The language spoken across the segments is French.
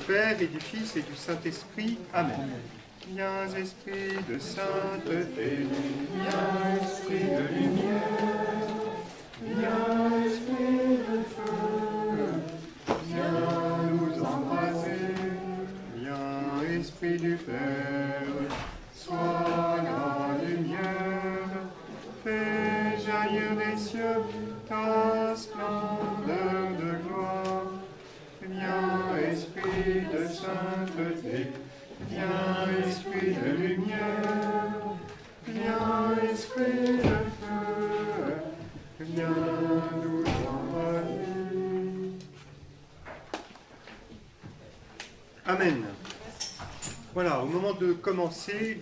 Père et du Fils et du Saint-Esprit. Amen. Viens, Esprit de sainteté, viens, Esprit de lumière, viens, Esprit de feu, viens nous embraser, viens, Esprit du Père, sois la lumière, fais jaillir des cieux ta splendeur de gloire. Viens, Esprit de sainteté, viens, Esprit de lumière, viens, Esprit de feu, viens nous embraser. Amen. Voilà, au moment de commencer,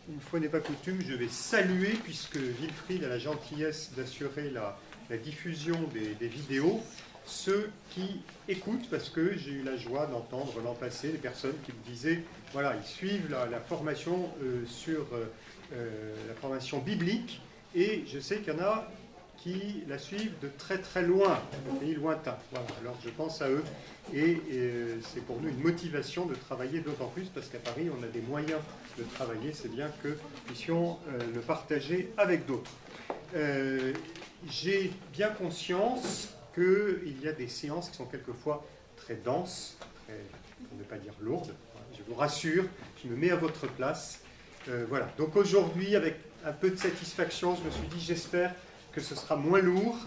une fois n'est pas coutume, je vais saluer, puisque Wilfried a la gentillesse d'assurer la diffusion des vidéos, ceux qui écoutent, parce que j'ai eu la joie d'entendre l'an passé des personnes qui me disaient, voilà, ils suivent la formation sur la formation biblique, et je sais qu'il y en a qui la suivent de très très loin, de pays lointains. Voilà, alors je pense à eux, et c'est pour nous une motivation de travailler d'autant plus, parce qu'à Paris on a des moyens de travailler, c'est bien que nous puissions le partager avec d'autres. J'ai bien conscience qu'il y a des séances qui sont quelquefois très denses, pour ne pas dire lourdes. Je vous rassure, je me mets à votre place. Voilà. Donc aujourd'hui, avec un peu de satisfaction, je me suis dit, j'espère que ce sera moins lourd,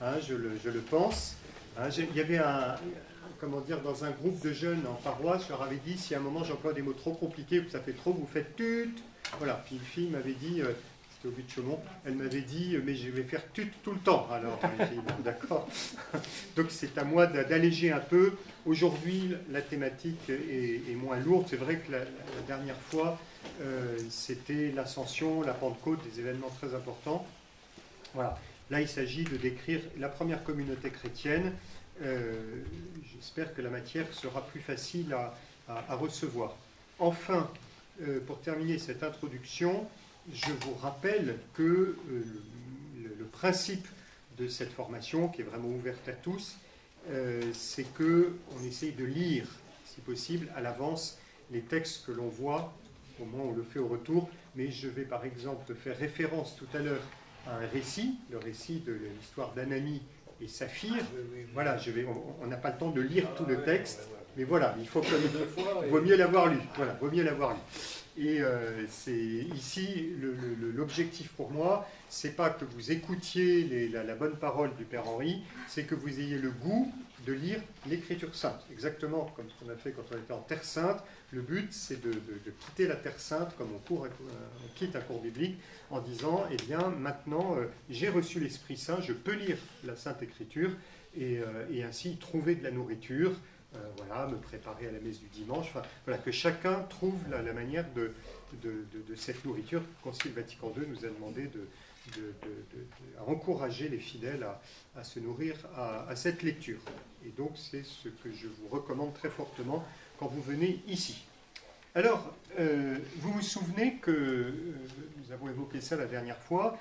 hein, je le pense. Hein, il y avait comment dire, dans un groupe de jeunes en paroisse, je leur avais dit, si à un moment j'emploie des mots trop compliqués ou que ça fait trop, vous faites tut. Voilà. Puis une fille m'avait dit, au but de Chaumont, elle m'avait dit mais je vais faire tut tout le temps. Alors j'ai dit bon, d'accord. Donc c'est à moi d'alléger un peu. Aujourd'hui la thématique est moins lourde. C'est vrai que la dernière fois c'était l'Ascension, la Pentecôte, des événements très importants. Voilà. Là il s'agit de décrire la première communauté chrétienne. J'espère que la matière sera plus facile à recevoir. Enfin, pour terminer cette introduction, je vous rappelle que le principe de cette formation, qui est vraiment ouverte à tous, c'est qu'on essaye de lire, si possible, à l'avance les textes que l'on voit au moment où on le fait au retour. Mais je vais par exemple faire référence tout à l'heure à un récit, le récit de l'histoire d'Ananie et Saphir. Voilà, on n'a pas le temps de lire tout le texte, mais voilà, il vaut mieux l'avoir lu. Voilà, vaut mieux l'avoir lu. Et c'est ici l'objectif pour moi, c'est pas que vous écoutiez la bonne parole du Père Henri, c'est que vous ayez le goût de lire l'Écriture sainte, exactement comme ce qu'on a fait quand on était en Terre Sainte. Le but, c'est de quitter la Terre Sainte comme on quitte un cours biblique, en disant, eh bien, maintenant, j'ai reçu l'Esprit Saint, je peux lire la Sainte Écriture, et ainsi trouver de la nourriture. Voilà, me préparer à la messe du dimanche, enfin, voilà, que chacun trouve la manière de cette nourriture. Le Concile Vatican II nous a demandé d'encourager les fidèles à se nourrir à cette lecture. Et donc c'est ce que je vous recommande très fortement quand vous venez ici. Alors, vous vous souvenez que, nous avons évoqué ça la dernière fois,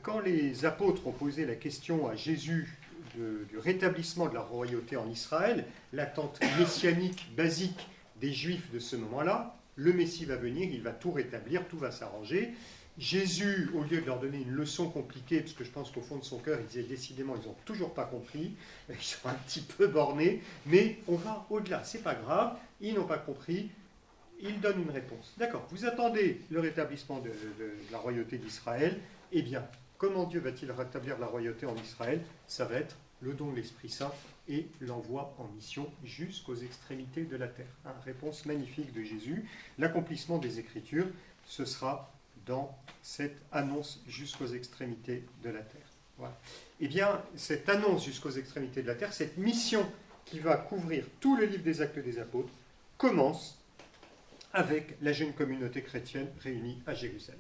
quand les apôtres ont posé la question à Jésus du rétablissement de la royauté en Israël, l'attente messianique basique des Juifs de ce moment-là, le Messie va venir, il va tout rétablir, tout va s'arranger. Jésus, au lieu de leur donner une leçon compliquée, parce que je pense qu'au fond de son cœur, il disait décidément, ils n'ont toujours pas compris, ils sont un petit peu bornés, mais on va au-delà, c'est pas grave, ils n'ont pas compris, il donne une réponse. D'accord, vous attendez le rétablissement de la royauté d'Israël, eh bien, comment Dieu va-t-il rétablir la royauté en Israël? Ça va être le don de l'Esprit Saint et l'envoi en mission jusqu'aux extrémités de la terre. Réponse magnifique de Jésus. L'accomplissement des Écritures, ce sera dans cette annonce jusqu'aux extrémités de la terre. Voilà. Eh bien, cette annonce jusqu'aux extrémités de la terre, cette mission qui va couvrir tout le livre des Actes des Apôtres, commence avec la jeune communauté chrétienne réunie à Jérusalem.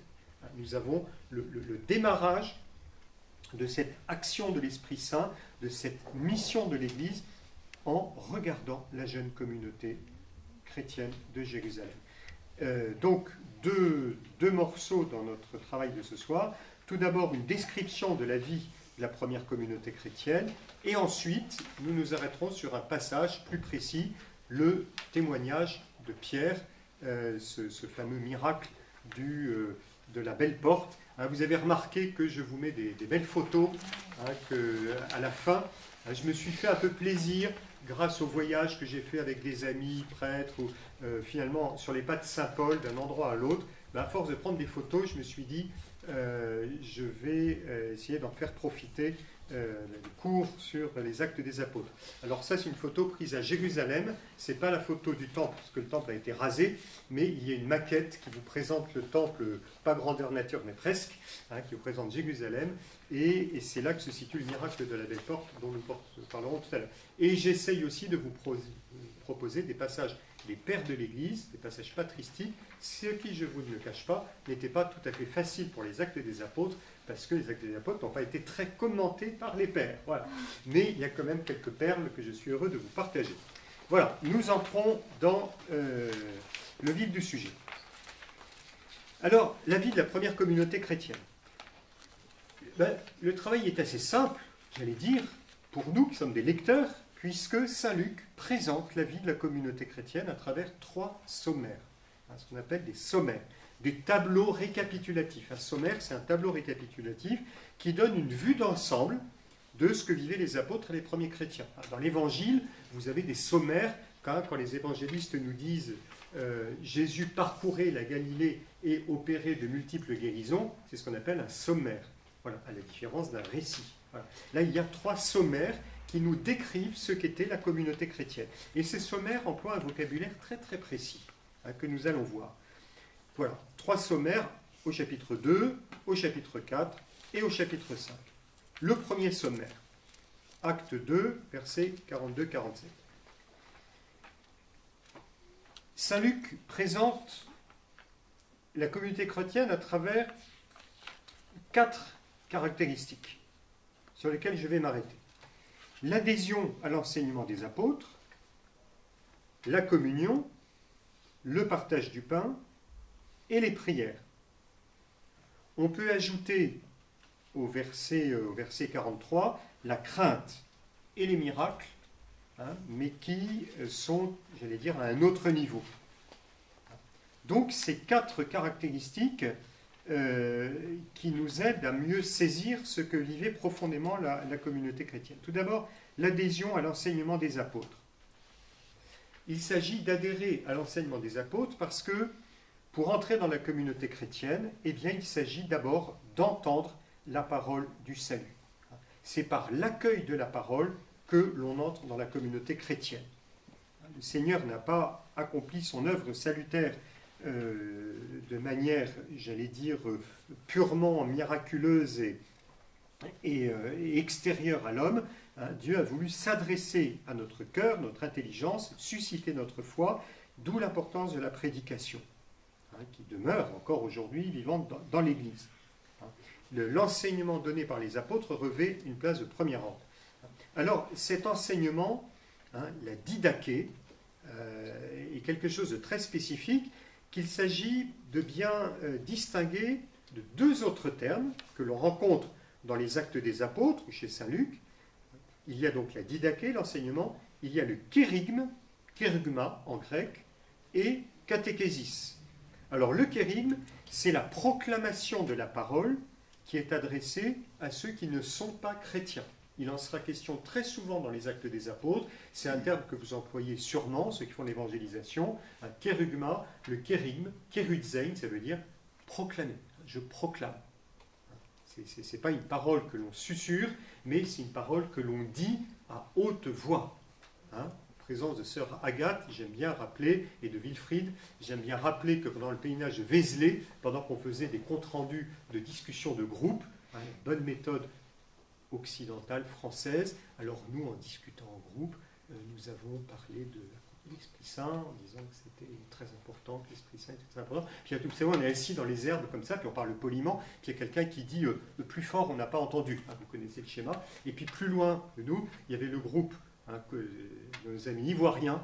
Nous avons le démarrage de cette action de l'Esprit Saint, de cette mission de l'Église, en regardant la jeune communauté chrétienne de Jérusalem. Donc, deux morceaux dans notre travail de ce soir. Tout d'abord, une description de la vie de la première communauté chrétienne, et ensuite, nous nous arrêterons sur un passage plus précis le témoignage de Pierre, ce fameux miracle de la belle porte. Hein, vous avez remarqué que je vous mets des belles photos, hein, à la fin. Hein, je me suis fait un peu plaisir grâce au voyage que j'ai fait avec des amis prêtres, ou finalement sur les pas de Saint-Paul, d'un endroit à l'autre. Ben, à force de prendre des photos, je me suis dit, je vais essayer d'en faire profiter le cours sur les actes des apôtres. Alors ça, c'est une photo prise à Jérusalem. Ce n'est pas la photo du temple, parce que le temple a été rasé, mais il y a une maquette qui vous présente le temple, pas grandeur nature, mais presque, hein, qui vous présente Jérusalem, et c'est là que se situe le miracle de la belle porte, dont nous parlerons tout à l'heure. Et j'essaye aussi de vous proposer des passages des pères de l'Église, des passages patristiques, ce qui, je vous ne le cache pas, n'était pas tout à fait facile pour les actes des apôtres, parce que les actes des apôtres n'ont pas été très commentés par les pères. Voilà. Mais il y a quand même quelques perles que je suis heureux de vous partager. Voilà, nous entrons dans le vif du sujet. Alors, la vie de la première communauté chrétienne. Ben, le travail est assez simple, j'allais dire, pour nous qui sommes des lecteurs, puisque saint Luc présente la vie de la communauté chrétienne à travers 3 sommaires, hein, ce qu'on appelle des sommaires, des tableaux récapitulatifs. Un sommaire, c'est un tableau récapitulatif qui donne une vue d'ensemble de ce que vivaient les apôtres et les premiers chrétiens. Dans l'Évangile, vous avez des sommaires, quand les évangélistes nous disent Jésus parcourait la Galilée et opérait de multiples guérisons, c'est ce qu'on appelle un sommaire, voilà, à la différence d'un récit. Voilà. Là, il y a 3 sommaires qui nous décrivent ce qu'était la communauté chrétienne. Et ces sommaires emploient un vocabulaire très très précis, hein, que nous allons voir. Voilà, 3 sommaires au chapitre 2, au chapitre 4 et au chapitre 5. Le premier sommaire, acte 2, versets 42-47. Saint Luc présente la communauté chrétienne à travers 4 caractéristiques sur lesquelles je vais m'arrêter. L'adhésion à l'enseignement des apôtres, la communion, le partage du pain et les prières. On peut ajouter au verset 43 la crainte et les miracles, hein, mais qui sont, j'allais dire, à un autre niveau. Donc ces 4 caractéristiques qui nous aident à mieux saisir ce que vivait profondément la communauté chrétienne. Tout d'abord, l'adhésion à l'enseignement des apôtres. Il s'agit d'adhérer à l'enseignement des apôtres parce que pour entrer dans la communauté chrétienne, eh bien, il s'agit d'abord d'entendre la parole du salut. C'est par l'accueil de la parole que l'on entre dans la communauté chrétienne. Le Seigneur n'a pas accompli son œuvre salutaire de manière, j'allais dire, purement miraculeuse et extérieure à l'homme. Hein, Dieu a voulu s'adresser à notre cœur, notre intelligence, susciter notre foi, d'où l'importance de la prédication, hein, qui demeure encore aujourd'hui vivante dans l'Église. Hein. L'enseignement donné par les apôtres revêt une place de premier ordre. Alors, cet enseignement, hein, la didaché, est quelque chose de très spécifique qu'il s'agit de bien distinguer de 2 autres termes que l'on rencontre dans les Actes des Apôtres, chez saint Luc. Il y a donc la didaché, l'enseignement, il y a le kérygme, kérygma en grec, et catéchésis. Alors le kérygme, c'est la proclamation de la parole qui est adressée à ceux qui ne sont pas chrétiens. Il en sera question très souvent dans les Actes des Apôtres. C'est un terme que vous employez sûrement, ceux qui font l'évangélisation. Un kérygma, le kérygme, kérudzein, ça veut dire proclamer. Je proclame. Ce n'est pas une parole que l'on susurre, mais c'est une parole que l'on dit à haute voix. Hein, en présence de sœur Agathe, j'aime bien rappeler, et de Wilfried, j'aime bien rappeler que pendant le pèlerinage de Vézelay, pendant qu'on faisait des comptes rendus de discussion de groupe, hein, une bonne méthode occidentale, française. Alors nous, en discutant en groupe, nous avons parlé de l'Esprit Saint, en disant que c'était très important, que l'Esprit Saint était très important. Puis vous savez, on est assis dans les herbes comme ça, puis on parle poliment, puis il y a quelqu'un qui dit le plus fort, on n'a pas entendu. Hein, vous connaissez le schéma. Et puis plus loin de nous, il y avait le groupe que nos amis ivoiriens,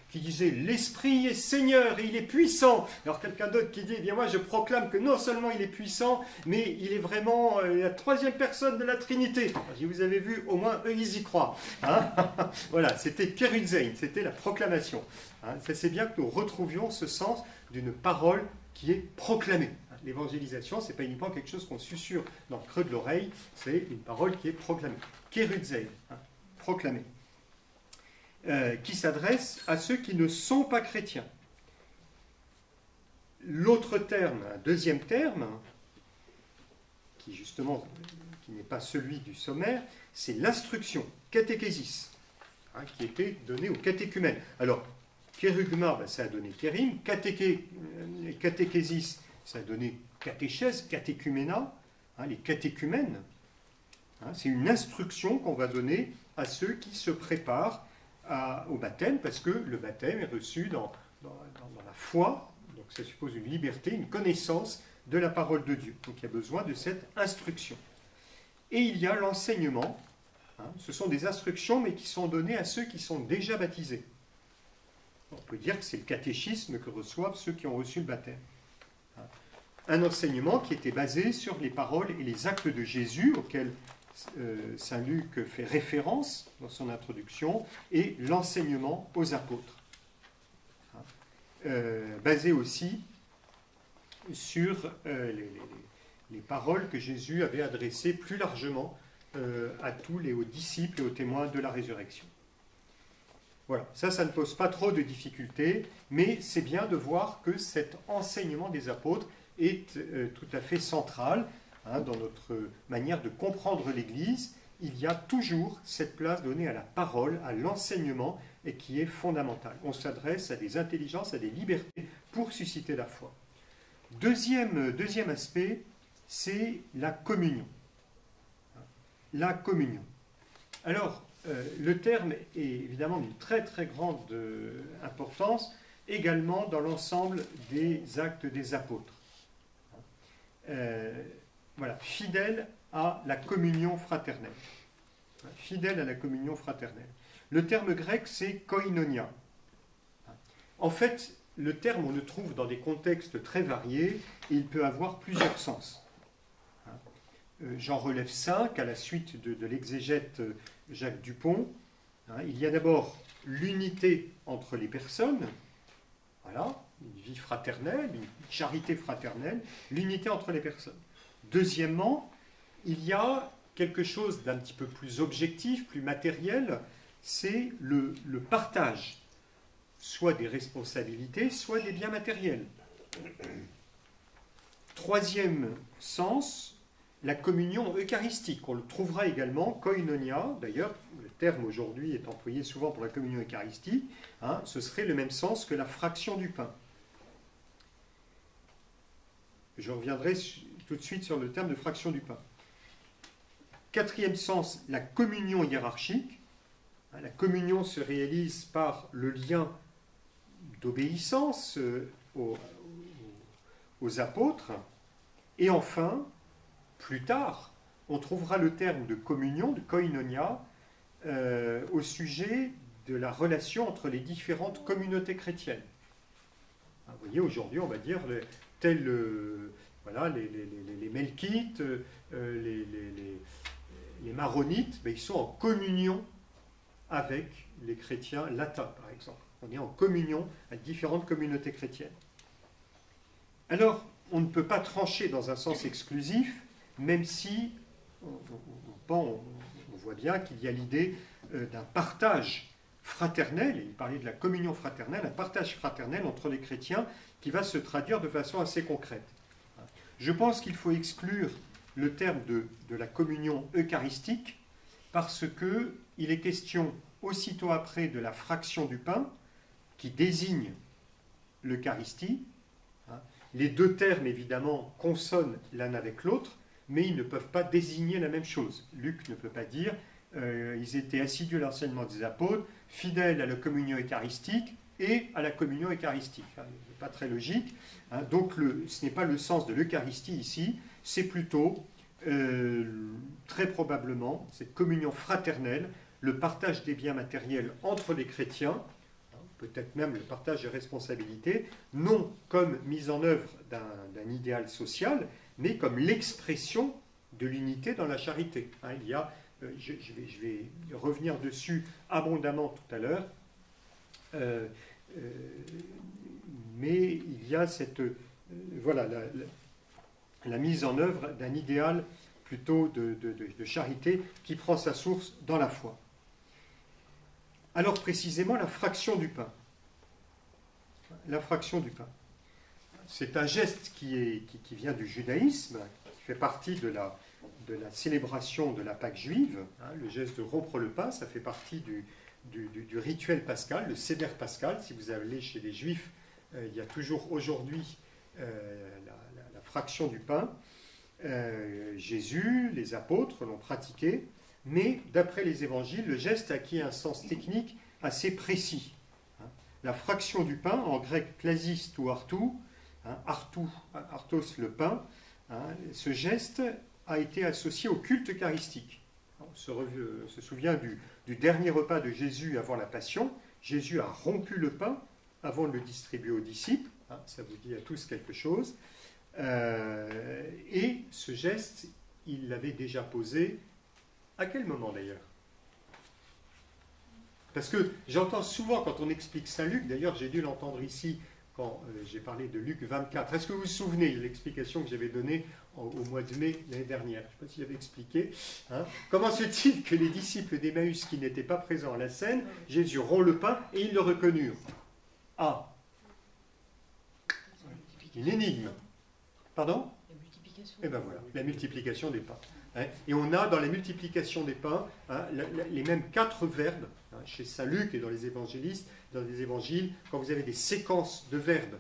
qui disaient « L'Esprit est Seigneur et il est puissant ». Alors quelqu'un d'autre qui dit « Eh bien moi je proclame que non seulement il est puissant, mais il est vraiment la troisième personne de la Trinité ». Vous avez vu, au moins eux ils y croient. Voilà, c'était Keruzein, c'était la proclamation. Ça c'est bien que nous retrouvions ce sens d'une parole qui est proclamée. L'évangélisation, ce n'est pas uniquement quelque chose qu'on susurre dans le creux de l'oreille, c'est une parole qui est proclamée. Keruzein, proclamée. Qui s'adresse à ceux qui ne sont pas chrétiens. L'autre terme, un deuxième terme, qui justement qui n'est pas celui du sommaire, c'est l'instruction, catéchésis, qui était donnée aux catéchumènes. Alors, kérugma, ça a donné kérim, catéchésis, ça a donné catéchèse, catéchuména, les catéchumènes. C'est une instruction qu'on va donner à ceux qui se préparent au baptême, parce que le baptême est reçu dans la foi, donc ça suppose une liberté, une connaissance de la parole de Dieu. Donc il y a besoin de cette instruction. Et il y a l'enseignement, ce sont des instructions, mais qui sont données à ceux qui sont déjà baptisés. On peut dire que c'est le catéchisme que reçoivent ceux qui ont reçu le baptême. Un enseignement qui était basé sur les paroles et les actes de Jésus, auxquels Saint Luc fait référence dans son introduction, et l'enseignement aux apôtres. Basé aussi sur les paroles que Jésus avait adressées plus largement à tous aux disciples et aux témoins de la résurrection. Voilà, ça ne pose pas trop de difficultés, mais c'est bien de voir que cet enseignement des apôtres est tout à fait central. Dans notre manière de comprendre l'Église, il y a toujours cette place donnée à la parole, à l'enseignement, et qui est fondamentale. On s'adresse à des intelligences, à des libertés pour susciter la foi. Deuxième aspect, c'est la communion. La communion. Alors, le terme est évidemment d'une très très grande importance, également dans l'ensemble des actes des apôtres. Voilà, fidèle à la communion fraternelle. Fidèle à la communion fraternelle. Le terme grec, c'est koinonia. En fait, le terme, on le trouve dans des contextes très variés et il peut avoir plusieurs sens. J'en relève 5 à la suite de l'exégète Jacques Dupont. Il y a d'abord l'unité entre les personnes, voilà, une vie fraternelle, une charité fraternelle, l'unité entre les personnes. Deuxièmement, il y a quelque chose d'un petit peu plus objectif, plus matériel, c'est le partage, soit des responsabilités, soit des biens matériels. Troisième sens, la communion eucharistique. On le trouvera également, koinonia, d'ailleurs, le terme aujourd'hui est employé souvent pour la communion eucharistique, ce serait le même sens que la fraction du pain. Je reviendrai tout de suite sur le terme de fraction du pain. Quatrième sens, la communion hiérarchique. La communion se réalise par le lien d'obéissance aux apôtres. Et enfin, plus tard, on trouvera le terme de communion, de koinonia, au sujet de la relation entre les différentes communautés chrétiennes. Vous voyez, aujourd'hui, on va dire voilà, les Melkites, les Maronites, ils sont en communion avec les chrétiens latins, par exemple. On est en communion avec différentes communautés chrétiennes. Alors, on ne peut pas trancher dans un sens exclusif, même si on voit bien qu'il y a l'idée d'un partage fraternel, et il parlait de la communion fraternelle, un partage fraternel entre les chrétiens qui va se traduire de façon assez concrète. Je pense qu'il faut exclure le terme de la communion eucharistique parce qu'il est question aussitôt après de la fraction du pain qui désigne l'Eucharistie. Les deux termes, évidemment, consonnent l'un avec l'autre, mais ils ne peuvent pas désigner la même chose. Luc ne peut pas dire ils étaient assidus à l'enseignement des apôtres, fidèles à la communion eucharistique et à la communion eucharistique. Ce n'est pas très logique. Donc ce n'est pas le sens de l'Eucharistie ici, c'est plutôt très probablement cette communion fraternelle, le partage des biens matériels entre les chrétiens, peut-être même le partage des responsabilités, non comme mise en œuvre d'un idéal social, mais comme l'expression de l'unité dans la charité. Il y a, je vais revenir dessus abondamment tout à l'heure, mais il y a cette, voilà, la mise en œuvre d'un idéal plutôt de charité qui prend sa source dans la foi. Alors précisément la fraction du pain. La fraction du pain. C'est un geste qui vient du judaïsme, qui fait partie de la célébration de la Pâque juive. Le geste de rompre le pain, ça fait partie du rituel pascal, le Seder pascal. Si vous allez chez les Juifs, il y a toujours aujourd'hui la fraction du pain. Jésus, les apôtres l'ont pratiqué, mais d'après les évangiles, le geste a acquis un sens technique assez précis. La fraction du pain, en grec klasiste ou artou, artos le pain, ce geste a été associé au culte eucharistique. On se souvient du dernier repas de Jésus avant la Passion. Jésus a rompu le pain avant de le distribuer aux disciples. Ça vous dit à tous quelque chose. Et ce geste, il l'avait déjà posé. À quel moment d'ailleurs? Parce que j'entends souvent quand on explique Saint Luc, d'ailleurs j'ai dû l'entendre ici quand j'ai parlé de Luc 24. Est-ce que vous vous souvenez de l'explication que j'avais donnée au mois de mai l'année dernière? Je ne sais pas si j'avais expliqué. Comment se fait-il que les disciples d'Emmaüs qui n'étaient pas présents à la scène, Jésus rompt le pain et ils le reconnurent? Une énigme. Pardon? La multiplication. Et bien voilà, la multiplication des pains. Et on a dans la multiplication des pains les mêmes 4 verbes, chez Saint Luc et dans les évangélistes, dans les évangiles, quand vous avez des séquences de verbes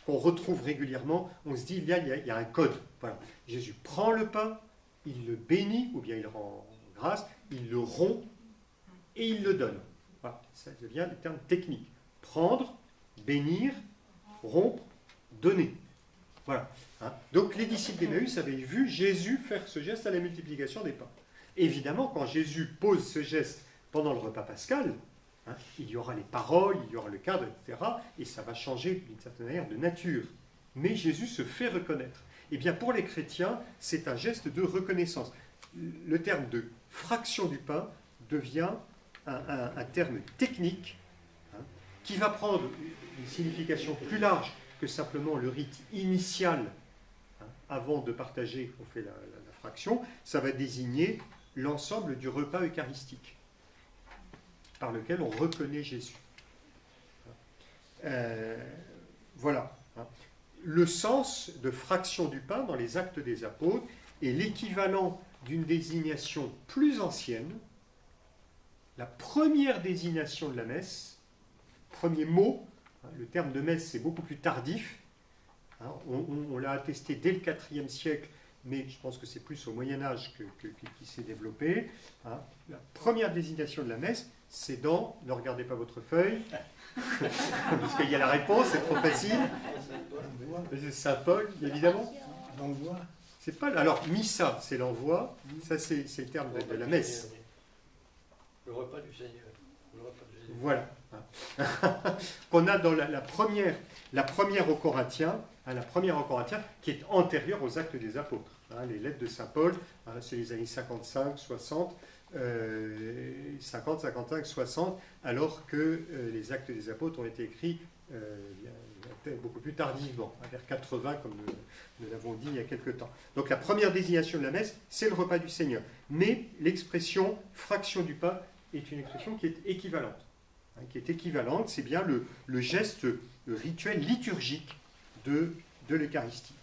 qu'on retrouve régulièrement, on se dit il y a un code. Voilà. Jésus prend le pain, il le bénit, ou bien il rend grâce, il le rompt et il le donne. Voilà. Ça devient des termes techniques. Prendre, bénir, rompre, donner. Voilà. Donc les disciples d'Emmaüs avaient vu Jésus faire ce geste à la multiplication des pains. Évidemment, quand Jésus pose ce geste pendant le repas pascal, il y aura les paroles, il y aura le cadre, etc. Et ça va changer d'une certaine manière de nature. Mais Jésus se fait reconnaître. Eh bien, pour les chrétiens, c'est un geste de reconnaissance. Le terme de fraction du pain devient un terme technique qui va prendre une signification plus large que simplement le rite initial, avant de partager, on fait la fraction. Ça va désigner l'ensemble du repas eucharistique par lequel on reconnaît Jésus. Voilà. Le sens de fraction du pain dans les Actes des Apôtres est l'équivalent d'une désignation plus ancienne, la première désignation de la messe, premier mot. Le terme de messe, c'est beaucoup plus tardif. On l'a attesté dès le IVe siècle, mais je pense que c'est plus au Moyen-Âge qui s'est développé. La première désignation de la messe, c'est dans... Ne regardez pas votre feuille, parce qu'il y a la réponse, c'est trop facile. C'est Saint Paul, évidemment. L'envoi. C'est pas... Alors, missa, c'est l'envoi. Ça, c'est le terme de la messe. Le repas du Seigneur. Voilà. Qu'on a dans la première aux Corinthiens, qui est antérieure aux Actes des Apôtres. Les lettres de Saint Paul, c'est les années 55, 60, 50, 55, 60, alors que les Actes des Apôtres ont été écrits beaucoup plus tardivement, vers 80, comme nous l'avons dit il y a quelque temps. Donc la première désignation de la messe, c'est le repas du Seigneur. Mais l'expression fraction du pain est une expression qui est équivalente. C'est bien le geste rituel liturgique de l'Eucharistie.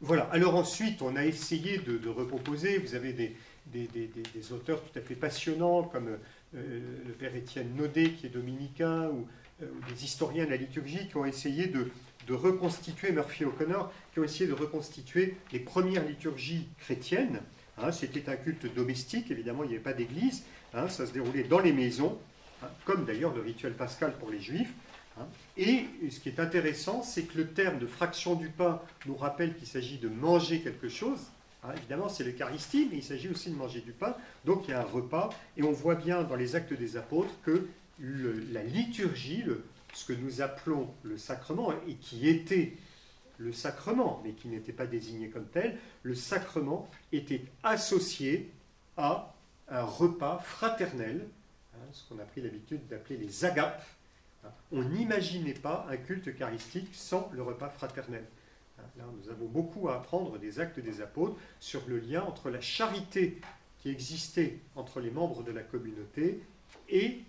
Voilà. Alors ensuite, on a essayé de recomposer. Vous avez des auteurs tout à fait passionnants, comme le père Étienne Naudet, qui est dominicain, ou des historiens de la liturgie, qui ont essayé de reconstituer, Murphy O'Connor, qui ont essayé de reconstituer les premières liturgies chrétiennes. C'était un culte domestique, évidemment, il n'y avait pas d'église, ça se déroulait dans les maisons, comme d'ailleurs le rituel pascal pour les juifs. Et ce qui est intéressant, c'est que le terme de fraction du pain nous rappelle qu'il s'agit de manger quelque chose, Évidemment, c'est l'Eucharistie, mais il s'agit aussi de manger du pain. Donc il y a un repas, et on voit bien dans les Actes des Apôtres que la liturgie, ce que nous appelons le sacrement, et qui était le sacrement, mais qui n'était pas désigné comme tel, le sacrement était associé à un repas fraternel, ce qu'on a pris l'habitude d'appeler les agapes. On n'imaginait pas un culte eucharistique sans le repas fraternel. Là, nous avons beaucoup à apprendre des Actes des Apôtres sur le lien entre la charité qui existait entre les membres de la communauté et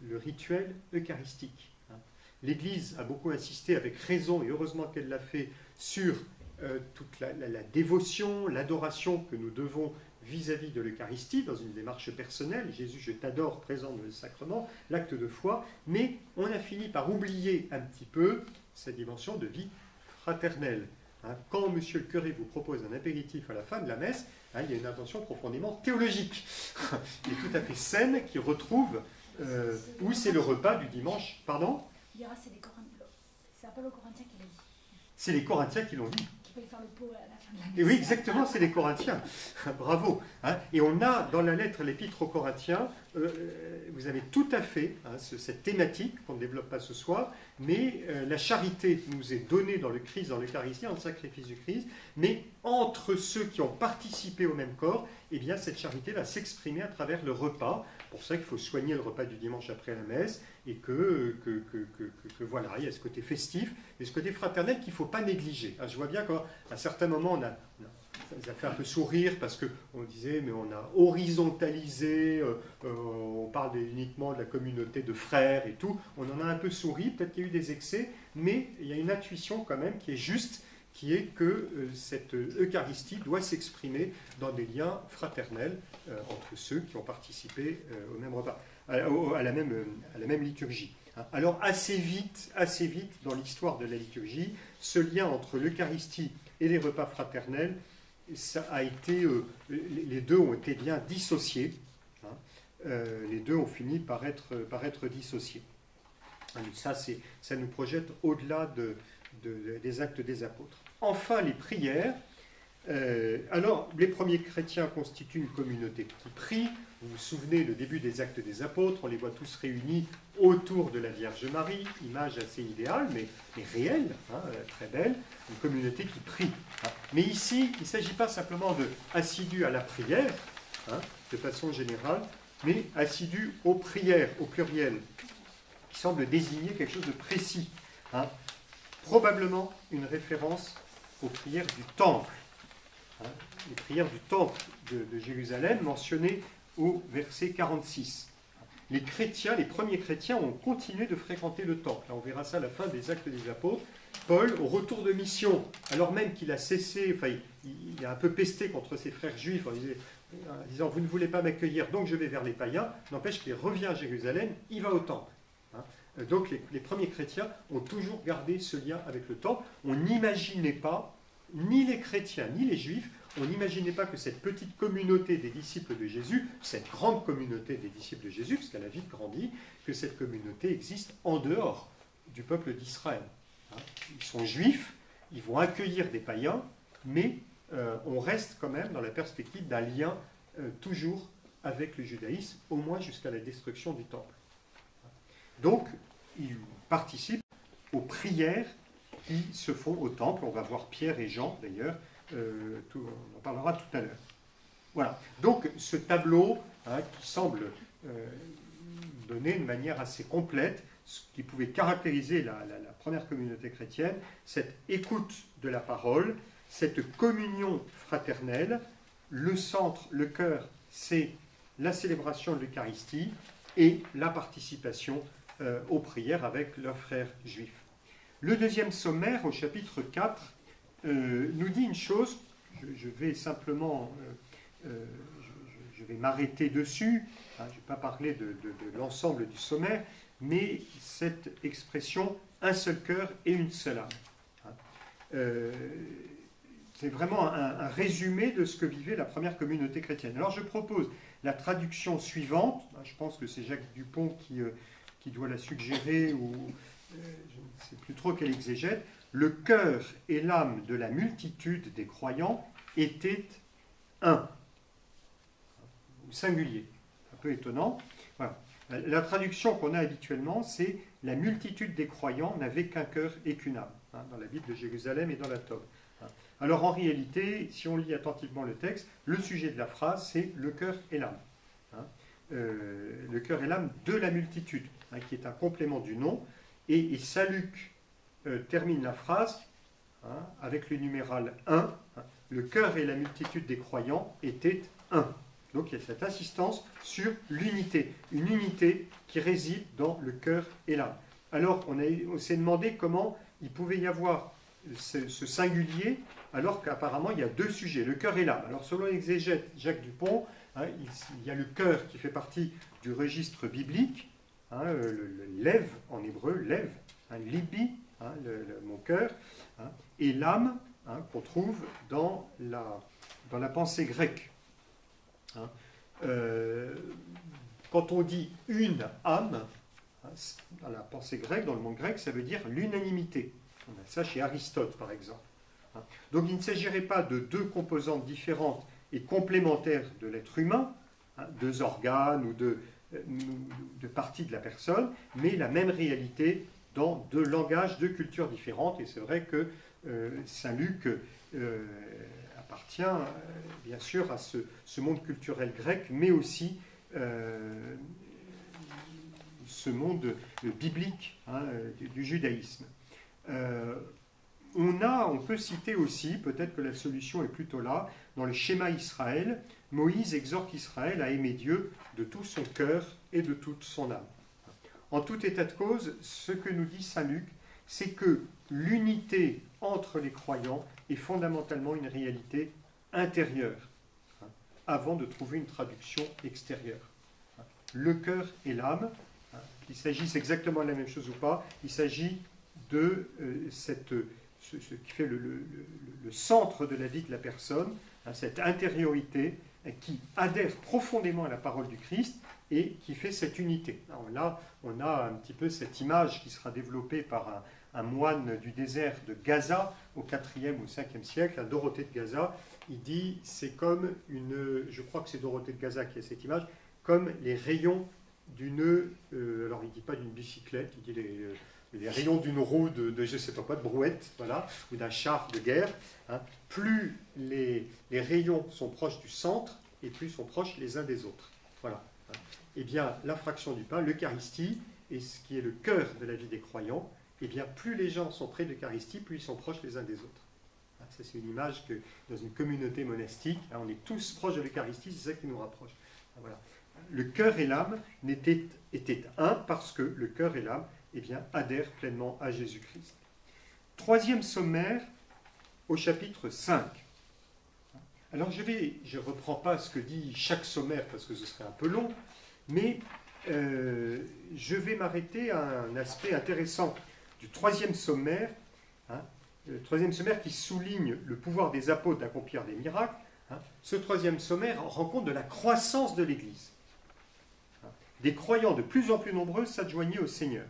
le rituel eucharistique. L'Église a beaucoup insisté, avec raison, et heureusement qu'elle l'a fait, sur toute la dévotion, l'adoration que nous devons vis-à-vis de l'Eucharistie, dans une démarche personnelle. Jésus, je t'adore, présent dans le sacrement, l'acte de foi, mais on a fini par oublier un petit peu cette dimension de vie fraternelle. Quand monsieur le curé vous propose un apéritif à la fin de la messe, il y a une intention profondément théologique et tout à fait saine qui retrouve où c'est le repas du dimanche. Pardon ? C'est Apollo Corinthiens qui l'a dit. C'est les Corinthiens qui l'ont dit. Qui peut faire le pot à la fin de la messe. Et oui, exactement, c'est les Corinthiens. Bravo. Et on a dans la lettre, l'épître aux Corinthiens, vous avez tout à fait cette thématique qu'on ne développe pas ce soir, mais la charité nous est donnée dans le Christ, dans l'Eucharistie, dans le sacrifice du Christ, mais entre ceux qui ont participé au même corps, eh bien, cette charité va s'exprimer à travers le repas. C'est pour ça qu'il faut soigner le repas du dimanche après la messe, et que voilà, il y a ce côté festif et ce côté fraternel qu'il ne faut pas négliger. Je vois bien qu'à certains moments, ça nous a fait un peu sourire parce qu'on disait, mais on a horizontalisé, on parle uniquement de la communauté de frères et tout. On en a un peu souri, peut-être qu'il y a eu des excès, mais il y a une intuition quand même qui est juste, qui est que cette Eucharistie doit s'exprimer dans des liens fraternels entre ceux qui ont participé au même repas, à la même liturgie. Alors assez vite, dans l'histoire de la liturgie, ce lien entre l'Eucharistie et les repas fraternels, ça a été, les deux ont été bien dissociés. Les deux ont fini par être dissociés. Ça nous projette au-delà des Actes des Apôtres. Enfin, les prières. Alors, les premiers chrétiens constituent une communauté qui prie. Vous vous souvenez, le début des Actes des Apôtres, on les voit tous réunis autour de la Vierge Marie, image assez idéale, mais réelle, très belle, une communauté qui prie. Mais ici, il ne s'agit pas simplement d'assidus à la prière, de façon générale, mais assidus aux prières, au pluriel, qui semble désigner quelque chose de précis. Probablement une référence aux prières du Temple. Les prières du Temple de Jérusalem mentionnées au verset 46. Les premiers chrétiens ont continué de fréquenter le Temple. Là, on verra ça à la fin des Actes des Apôtres. Paul, au retour de mission, alors même qu'il a cessé, il a un peu pesté contre ses frères juifs en disant « Vous ne voulez pas m'accueillir, donc je vais vers les païens », n'empêche qu'il revient à Jérusalem, il va au Temple. Donc les premiers chrétiens ont toujours gardé ce lien avec le Temple. On n'imaginait pas, ni les chrétiens, ni les juifs, on n'imaginait pas que cette petite communauté des disciples de Jésus, cette grande communauté des disciples de Jésus, parce qu'elle a vite grandi, que cette communauté existe en dehors du peuple d'Israël. Ils sont juifs, ils vont accueillir des païens, mais on reste quand même dans la perspective d'un lien toujours avec le judaïsme, au moins jusqu'à la destruction du temple. Donc, ils participent aux prières qui se font au temple. On va voir Pierre et Jean, d'ailleurs, on en parlera tout à l'heure. Voilà. Donc, ce tableau qui semble donner de manière assez complète ce qui pouvait caractériser la première communauté chrétienne, cette écoute de la parole, cette communion fraternelle, le centre, le cœur, c'est la célébration de l'Eucharistie et la participation aux prières avec leurs frères juifs. Le deuxième sommaire, au chapitre 4, nous dit une chose, je vais simplement, je vais m'arrêter dessus, je ne vais pas parler de l'ensemble du sommaire, mais cette expression « un seul cœur et une seule âme ». C'est vraiment un résumé de ce que vivait la première communauté chrétienne. Alors je propose la traduction suivante, je pense que c'est Jacques Dupont qui doit la suggérer, ou je ne sais plus trop quel exégète. Le cœur et l'âme de la multitude des croyants étaient un, ou singulier. Un peu étonnant. Voilà. La traduction qu'on a habituellement, c'est « la multitude des croyants n'avait qu'un cœur et qu'une âme », dans la Bible de Jérusalem et dans la Tob. Alors en réalité, si on lit attentivement le texte, le sujet de la phrase, c'est le cœur et l'âme. Le cœur et l'âme de la multitude, qui est un complément du nom. Et Saint Luc termine la phrase avec le numéral 1. Le cœur et la multitude des croyants étaient un. Donc il y a cette insistance sur l'unité, une unité qui réside dans le cœur et l'âme. Alors on s'est demandé comment il pouvait y avoir ce singulier alors qu'apparemment il y a deux sujets, le cœur et l'âme. Alors selon l'exégète Jacques Dupont, il y a le cœur qui fait partie du registre biblique, le lève en hébreu, lève, libi, mon cœur, et l'âme qu'on trouve dans la pensée grecque. Quand on dit une âme, dans la pensée grecque, dans le monde grec, ça veut dire l'unanimité. On a ça chez Aristote, par exemple. Donc il ne s'agirait pas de deux composantes différentes et complémentaires de l'être humain, deux organes ou de parties de la personne, mais la même réalité dans deux langages, deux cultures différentes. Et c'est vrai que Saint Luc appartient bien sûr à ce monde culturel grec, mais aussi ce monde biblique du judaïsme. On peut citer aussi, peut-être que la solution est plutôt là, dans le schéma Israël, Moïse exhorte Israël à aimer Dieu de tout son cœur et de toute son âme. En tout état de cause, ce que nous dit Saint Luc, c'est que l'unité entre les croyants est fondamentalement une réalité intérieure, avant de trouver une traduction extérieure. Le cœur et l'âme, qu'il s'agisse exactement de la même chose ou pas, il s'agit de ce qui fait le centre de la vie de la personne, cette intériorité qui adhère profondément à la parole du Christ et qui fait cette unité. Alors là, on a un petit peu cette image qui sera développée par un moine du désert de Gaza au 4e ou 5e siècle, à Dorothée de Gaza. Il dit, c'est comme je crois que c'est Dorothée de Gaza qui a cette image, comme les rayons d'une, alors il ne dit pas d'une bicyclette, il dit les rayons d'une roue de je ne sais pas, de brouette, voilà, ou d'un char de guerre. Plus les rayons sont proches du centre, et plus sont proches les uns des autres. Voilà. Eh bien, la fraction du pain, l'Eucharistie, et ce qui est le cœur de la vie des croyants, eh bien, plus les gens sont près de l'Eucharistie, plus ils sont proches les uns des autres. Ça, c'est une image que dans une communauté monastique, on est tous proches de l'Eucharistie, c'est ça qui nous rapproche. Voilà. Le cœur et l'âme étaient un parce que le cœur et l'âme adhèrent pleinement à Jésus-Christ. Troisième sommaire au chapitre 5. Alors je ne reprends pas ce que dit chaque sommaire parce que ce serait un peu long, mais je vais m'arrêter à un aspect intéressant du troisième sommaire, le troisième sommaire qui souligne le pouvoir des apôtres d'accomplir des miracles. Ce troisième sommaire rend compte de la croissance de l'Église. Des croyants de plus en plus nombreux s'adjoignaient au Seigneur.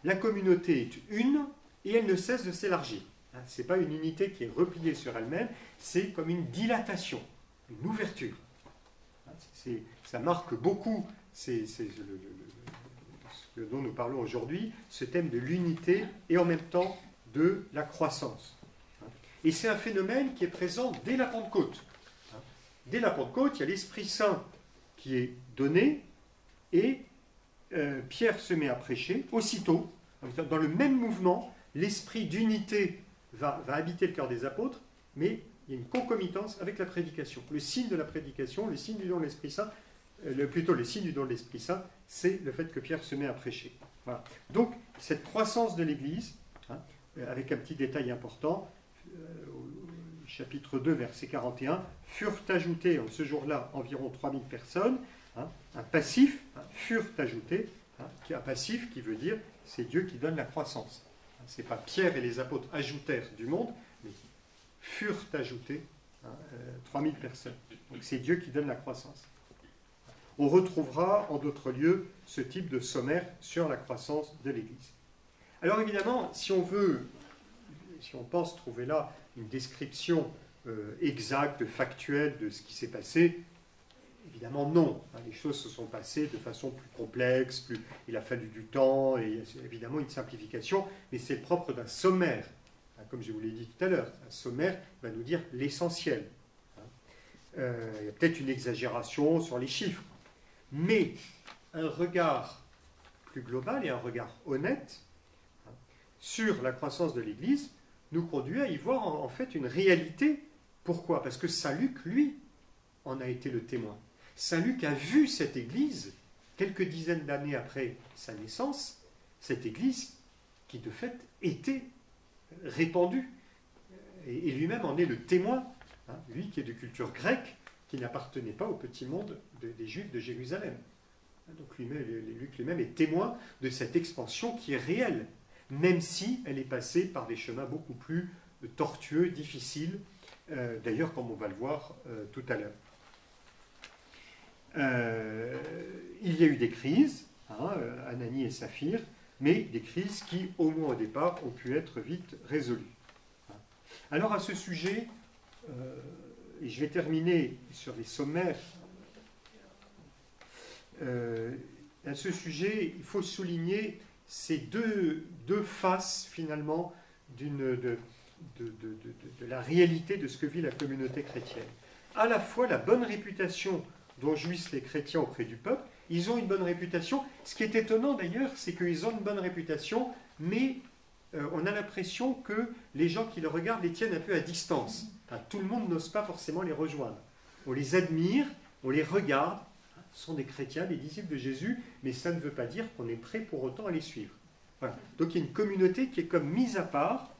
La communauté est une et elle ne cesse de s'élargir. Ce n'est pas une unité qui est repliée sur elle-même, c'est comme une dilatation, une ouverture. Ça marque beaucoup ce dont nous parlons aujourd'hui, ce thème de l'unité et en même temps de la croissance. Et c'est un phénomène qui est présent dès la Pentecôte. Dès la Pentecôte, il y a l'Esprit Saint qui est donné et Pierre se met à prêcher aussitôt. Dans le même mouvement, l'esprit d'unité va habiter le cœur des apôtres, mais il y a une concomitance avec la prédication. Le signe de la prédication, le signe du don de l'Esprit Saint, plutôt le signe du don de l'Esprit Saint, c'est le fait que Pierre se met à prêcher. Voilà. Donc, cette croissance de l'Église, avec un petit détail important, au chapitre 2, verset 41, furent ajoutées en ce jour-là environ 3000 personnes, un passif, furent ajoutés, un passif qui veut dire c'est Dieu qui donne la croissance. Ce n'est pas Pierre et les apôtres ajoutèrent du monde, mais furent ajoutés 3000 personnes. Donc c'est Dieu qui donne la croissance. On retrouvera en d'autres lieux ce type de sommaire sur la croissance de l'Église. Alors évidemment, si on pense trouver là une description exacte, factuelle de ce qui s'est passé? Évidemment, non. Les choses se sont passées de façon plus complexe, il a fallu du temps, et évidemment une simplification, mais c'est le propre d'un sommaire. Comme je vous l'ai dit tout à l'heure, un sommaire va nous dire l'essentiel. Il y a peut-être une exagération sur les chiffres, mais un regard plus global et un regard honnête sur la croissance de l'Église nous conduit à y voir en fait une réalité. Pourquoi? Parce que Saint Luc, lui, en a été le témoin. Saint Luc a vu cette Église, quelques dizaines d'années après sa naissance, cette Église qui de fait était répandue. Et lui-même en est le témoin, lui qui est de culture grecque, qui n'appartenait pas au petit monde des Juifs de Jérusalem. Donc Luc lui-même est témoin de cette expansion qui est réelle, même si elle est passée par des chemins beaucoup plus tortueux, difficiles, d'ailleurs comme on va le voir tout à l'heure. Il y a eu des crises, Ananie et Saphir, mais des crises qui, au moins au départ, ont pu être vite résolues. Alors à ce sujet, et je vais terminer sur les sommaires, à ce sujet, il faut souligner ces deux faces, finalement, de la réalité de ce que vit la communauté chrétienne. À la fois la bonne réputation dont jouissent les chrétiens auprès du peuple, ils ont une bonne réputation. Ce qui est étonnant d'ailleurs, c'est qu'ils ont une bonne réputation, mais on a l'impression que les gens qui les regardent les tiennent un peu à distance. Enfin, tout le monde n'ose pas forcément les rejoindre. On les admire, on les regarde, ce sont des chrétiens, des disciples de Jésus, mais ça ne veut pas dire qu'on est prêt pour autant à les suivre. Voilà. Donc il y a une communauté qui est comme mise à part,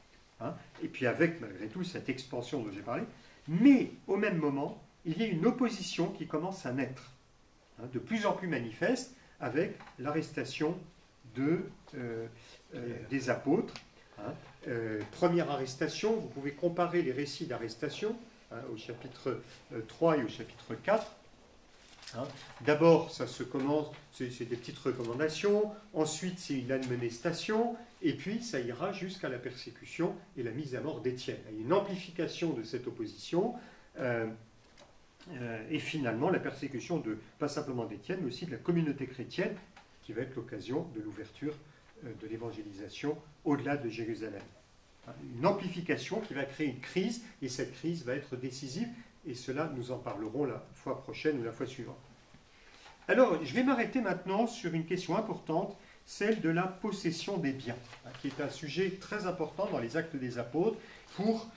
et puis avec malgré tout cette expansion dont j'ai parlé, mais au même moment, il y a une opposition qui commence à naître, de plus en plus manifeste, avec l'arrestation des apôtres. Première arrestation, vous pouvez comparer les récits d'arrestation au chapitre 3 et au chapitre 4. D'abord, ça se commence, c'est des petites recommandations, ensuite c'est une admonestation, et puis ça ira jusqu'à la persécution et la mise à mort d'Étienne. Il y a une amplification de cette opposition, et finalement la persécution pas simplement d'Étienne, mais aussi de la communauté chrétienne, qui va être l'occasion de l'ouverture de l'évangélisation au-delà de Jérusalem. Une amplification qui va créer une crise, et cette crise va être décisive, et cela, nous en parlerons la fois prochaine ou la fois suivante. Alors, je vais m'arrêter maintenant sur une question importante, celle de la possession des biens, qui est un sujet très important dans les Actes des Apôtres pour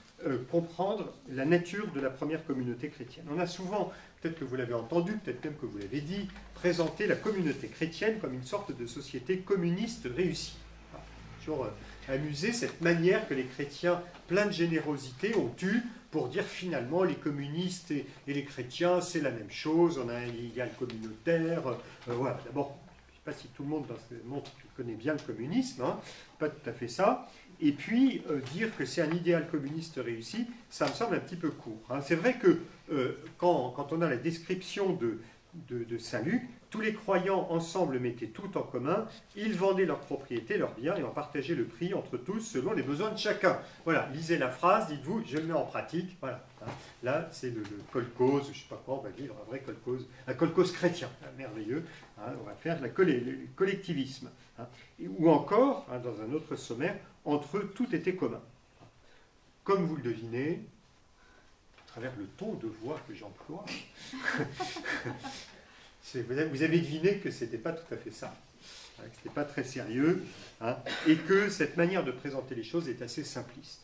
comprendre la nature de la première communauté chrétienne. On a souvent, peut-être que vous l'avez entendu, peut-être même que vous l'avez dit, présenté la communauté chrétienne comme une sorte de société communiste réussie. Toujours amusé cette manière que les chrétiens, pleins de générosité, ont eue pour dire finalement les communistes et les chrétiens, c'est la même chose, on a un idéal communautaire. Voilà. D'abord, je ne sais pas si tout le monde dans ce monde connaît bien le communisme, pas tout à fait ça. Et puis, dire que c'est un idéal communiste réussi, ça me semble un petit peu court. C'est vrai que quand on a la description de Saint Luc, tous les croyants ensemble mettaient tout en commun, ils vendaient leurs propriétés, leurs biens, et en partageaient le prix entre tous selon les besoins de chacun. Voilà, lisez la phrase, dites-vous, je le mets en pratique. Voilà. Là, c'est le kolkhoz, je ne sais pas quoi, on va vivre un vrai kolkhoz, un kolkhoz chrétien, merveilleux. On va faire le collectivisme. Ou encore, dans un autre sommaire, entre eux, tout était commun. Comme vous le devinez, à travers le ton de voix que j'emploie, vous avez deviné que ce n'était pas tout à fait ça, que ce n'était pas très sérieux, et que cette manière de présenter les choses est assez simpliste.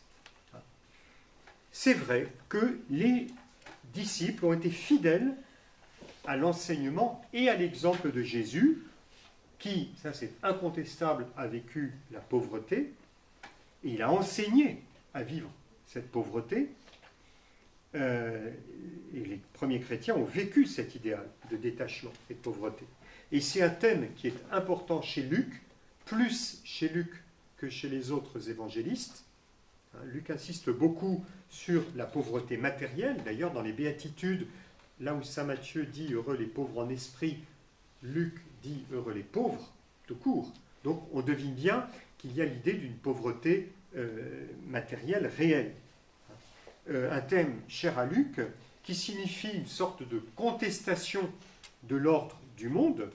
C'est vrai que les disciples ont été fidèles à l'enseignement et à l'exemple de Jésus, qui, ça c'est incontestable, a vécu la pauvreté, et il a enseigné à vivre cette pauvreté, et les premiers chrétiens ont vécu cet idéal de détachement et de pauvreté. Et c'est un thème qui est important chez Luc, plus chez Luc que chez les autres évangélistes. Luc insiste beaucoup sur la pauvreté matérielle. D'ailleurs, dans les Béatitudes, là où saint Matthieu dit « heureux les pauvres en esprit », Luc dit « heureux les pauvres », tout court. Donc on devine bien qu'il y a l'idée d'une pauvreté matérielle réelle. un thème cher à Luc, qui signifie une sorte de contestation de l'ordre du monde.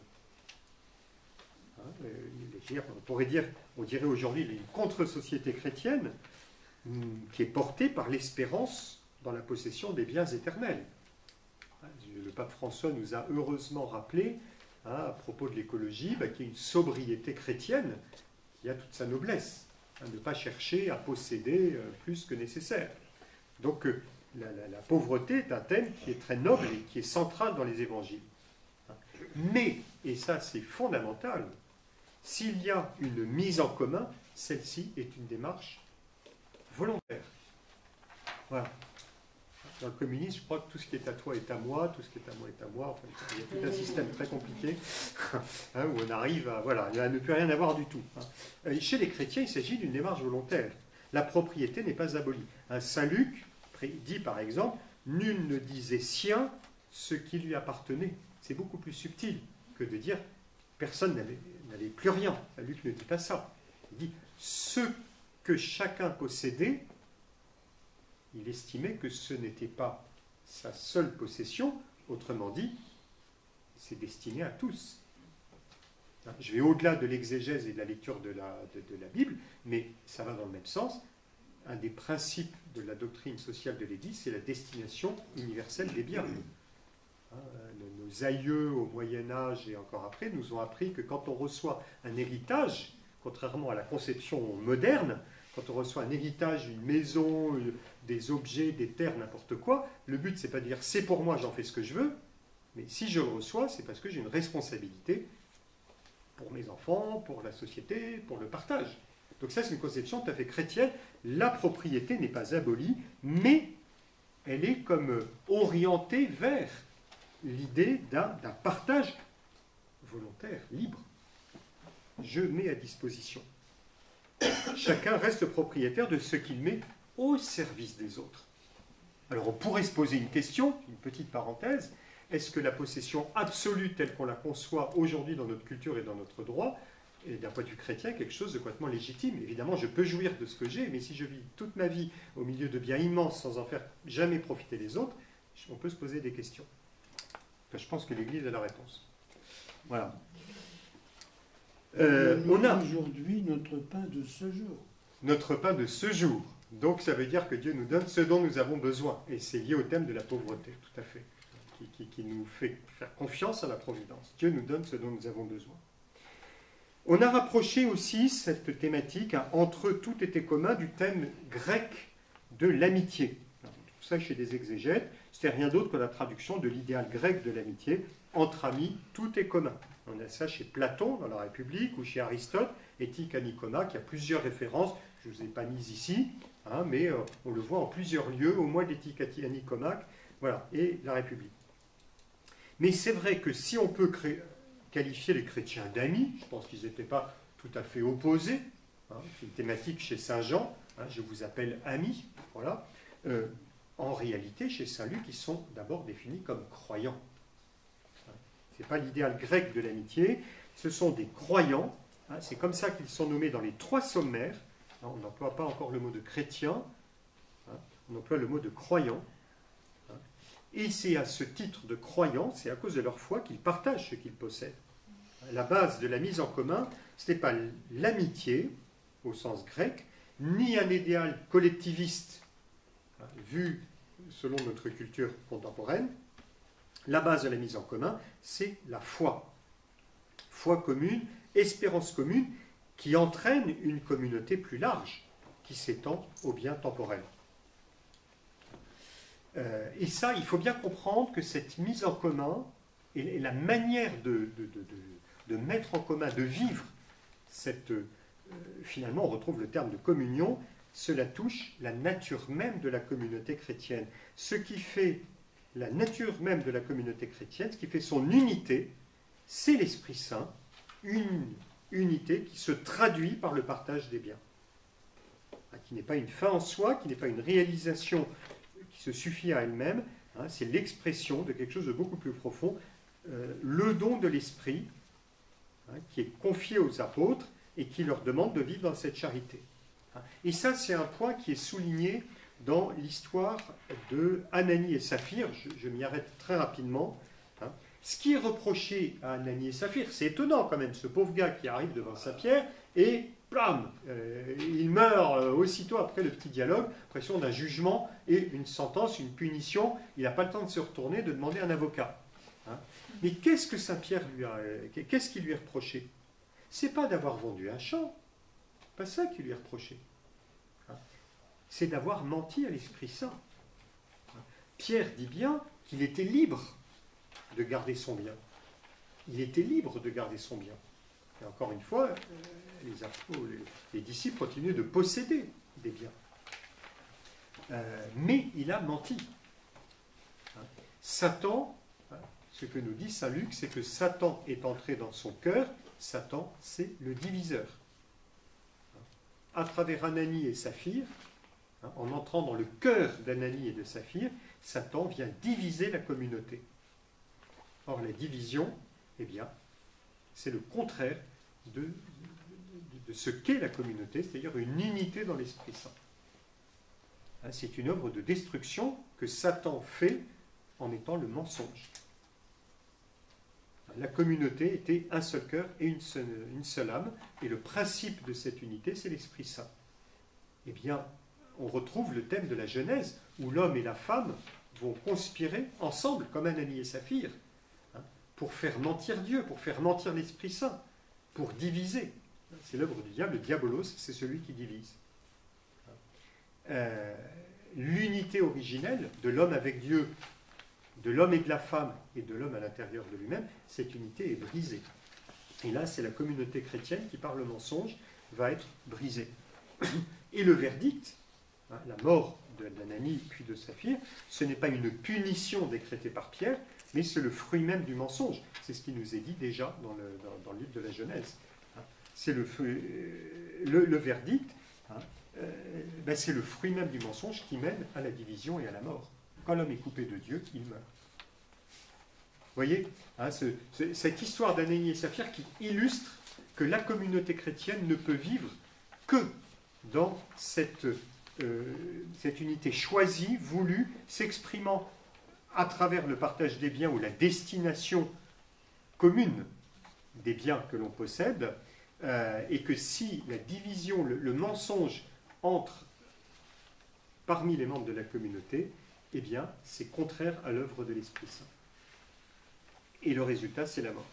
On dirait aujourd'hui une contre-société chrétienne qui est portée par l'espérance dans la possession des biens éternels. Le pape François nous a heureusement rappelé, à propos de l'écologie, qu'il y a une sobriété chrétienne qui a toute sa noblesse, ne pas chercher à posséder plus que nécessaire. Donc la pauvreté est un thème qui est très noble et qui est central dans les évangiles. Mais, et ça c'est fondamental, s'il y a une mise en commun, celle-ci est une démarche volontaire. Voilà. Dans le communisme, je crois que tout ce qui est à toi est à moi, tout ce qui est à moi est à moi. Enfin, il y a tout un système très compliqué où on arrive à ne plus rien avoir du tout. Chez les chrétiens, il s'agit d'une démarche volontaire. La propriété n'est pas abolie. Saint Luc dit par exemple, nul ne disait sien ce qui lui appartenait. C'est beaucoup plus subtil que de dire personne n'avait plus rien. Luc ne dit pas ça. Il dit ce que chacun possédait, il estimait que ce n'était pas sa seule possession, autrement dit, c'est destiné à tous. Je vais au-delà de l'exégèse et de la lecture de la Bible, mais ça va dans le même sens. Un des principes de la doctrine sociale de l'Église, c'est la destination universelle des biens. Nos aïeux au Moyen-Âge et encore après nous ont appris que quand on reçoit un héritage, contrairement à la conception moderne, quand on reçoit un héritage, une maison, des objets, des terres, n'importe quoi, le but c'est pas de dire c'est pour moi, j'en fais ce que je veux, mais si je le reçois, c'est parce que j'ai une responsabilité pour mes enfants, pour la société, pour le partage. Donc ça c'est une conception tout à fait chrétienne. La propriété n'est pas abolie, mais elle est comme orientée vers l'idée d'un partage volontaire, libre. Je mets à disposition. Chacun reste propriétaire de ce qu'il met au service des autres. Alors on pourrait se poser une question, une petite parenthèse, est-ce que la possession absolue telle qu'on la conçoit aujourd'hui dans notre culture et dans notre droit est d'un point de vue chrétien quelque chose de complètement légitime? Évidemment, je peux jouir de ce que j'ai, mais si je vis toute ma vie au milieu de biens immenses sans en faire jamais profiter les autres, on peut se poser des questions. Enfin, je pense que l'Église a la réponse. Voilà. On a aujourd'hui notre pain de ce jour. Notre pain de ce jour. Donc ça veut dire que Dieu nous donne ce dont nous avons besoin. Et c'est lié au thème de la pauvreté, tout à fait. Qui nous fait faire confiance à la providence. Dieu nous donne ce dont nous avons besoin. On a rapproché aussi cette thématique, entre tout était commun, du thème grec de l'amitié. Tout ça chez des exégètes, c'était rien d'autre que la traduction de l'idéal grec de l'amitié. Entre amis, tout est commun. On a ça chez Platon, dans la République, ou chez Aristote, Éthique à Nicomaque. Il y a plusieurs références, je ne vous ai pas mises ici, mais on le voit en plusieurs lieux, au moins l'Éthique à Nicomaque, voilà, et la République. Mais c'est vrai que si on peut qualifier les chrétiens d'amis, je pense qu'ils n'étaient pas tout à fait opposés, c'est une thématique chez Saint Jean, je vous appelle ami, voilà. En réalité, chez Saint Luc, ils sont d'abord définis comme croyants. Ce n'est pas l'idéal grec de l'amitié, ce sont des croyants, c'est comme ça qu'ils sont nommés dans les 3 sommaires, on n'emploie pas encore le mot de chrétien, on emploie le mot de croyant, et c'est à ce titre de croyant, c'est à cause de leur foi qu'ils partagent ce qu'ils possèdent. La base de la mise en commun, ce n'est pas l'amitié, au sens grec, ni un idéal collectiviste, vu selon notre culture contemporaine. La base de la mise en commun, c'est la foi. Foi commune, espérance commune, qui entraîne une communauté plus large, qui s'étend au bien temporel. Et ça, il faut bien comprendre que cette mise en commun et la manière de mettre en commun, de vivre finalement, on retrouve le terme de communion, cela touche la nature même de la communauté chrétienne. Ce qui fait la nature même de la communauté chrétienne, ce qui fait son unité, c'est l'Esprit Saint, une unité qui se traduit par le partage des biens, qui n'est pas une fin en soi, qui n'est pas une réalisation qui se suffit à elle-même, c'est l'expression de quelque chose de beaucoup plus profond, le don de l'Esprit, qui est confié aux apôtres et qui leur demande de vivre dans cette charité. Et ça, c'est un point qui est souligné dans l'histoire de Ananie et Saphir. Je m'y arrête très rapidement. Hein. Ce qui est reproché à Ananie et Saphir, c'est étonnant quand même, ce pauvre gars qui arrive devant sa pierre et plam, il meurt aussitôt après le petit dialogue, pression d'un jugement et une sentence, une punition. Il n'a pas le temps de se retourner, de demander un avocat. Hein. Mais qu'est-ce que Saint-Pierre qu'est-ce qui lui est reproché? C'est pas d'avoir vendu un champ, pas ça qui lui est reproché. Hein. C'est d'avoir menti à l'Esprit Saint. Hein. Pierre dit bien qu'il était libre de garder son bien. Il était libre de garder son bien. Et encore une fois, les disciples continuent de posséder des biens. Mais il a menti. Hein. Satan, hein, ce que nous dit Saint Luc, c'est que Satan est entré dans son cœur. Satan, c'est le diviseur. Hein. À travers Ananie et Saphir, hein, en entrant dans le cœur d'Ananie et de Saphir, Satan vient diviser la communauté. Or, la division, eh bien, c'est le contraire de ce qu'est la communauté, c'est-à-dire une unité dans l'Esprit Saint. Hein, c'est une œuvre de destruction que Satan fait en étant le mensonge. La communauté était un seul cœur et une seule âme, et le principe de cette unité, c'est l'Esprit Saint. Eh bien, on retrouve le thème de la Genèse, où l'homme et la femme vont conspirer ensemble, comme Ananie et Saphir, hein, pour faire mentir Dieu, pour faire mentir l'Esprit Saint, pour diviser. C'est l'œuvre du diable, le diabolos, c'est celui qui divise. L'unité originelle de l'homme avec Dieu, de l'homme et de la femme, et de l'homme à l'intérieur de lui-même, cette unité est brisée. Et là, c'est la communauté chrétienne qui, par le mensonge, va être brisée. Et le verdict, hein, la mort d'Ananie puis de Saphir, ce n'est pas une punition décrétée par Pierre, mais c'est le fruit même du mensonge. C'est ce qui nous est dit déjà dans le livre de la Genèse. Hein. C'est le verdict, hein, c'est le fruit même du mensonge qui mène à la division et à la mort. Quand l'homme est coupé de Dieu, il meurt. Vous voyez, hein, cette histoire d'Ananie et Saphir qui illustre que la communauté chrétienne ne peut vivre que dans cette unité choisie, voulue, s'exprimant à travers le partage des biens ou la destination commune des biens que l'on possède, et que si la division, le mensonge entre parmi les membres de la communauté, eh bien, c'est contraire à l'œuvre de l'Esprit Saint. Et le résultat, c'est la mort.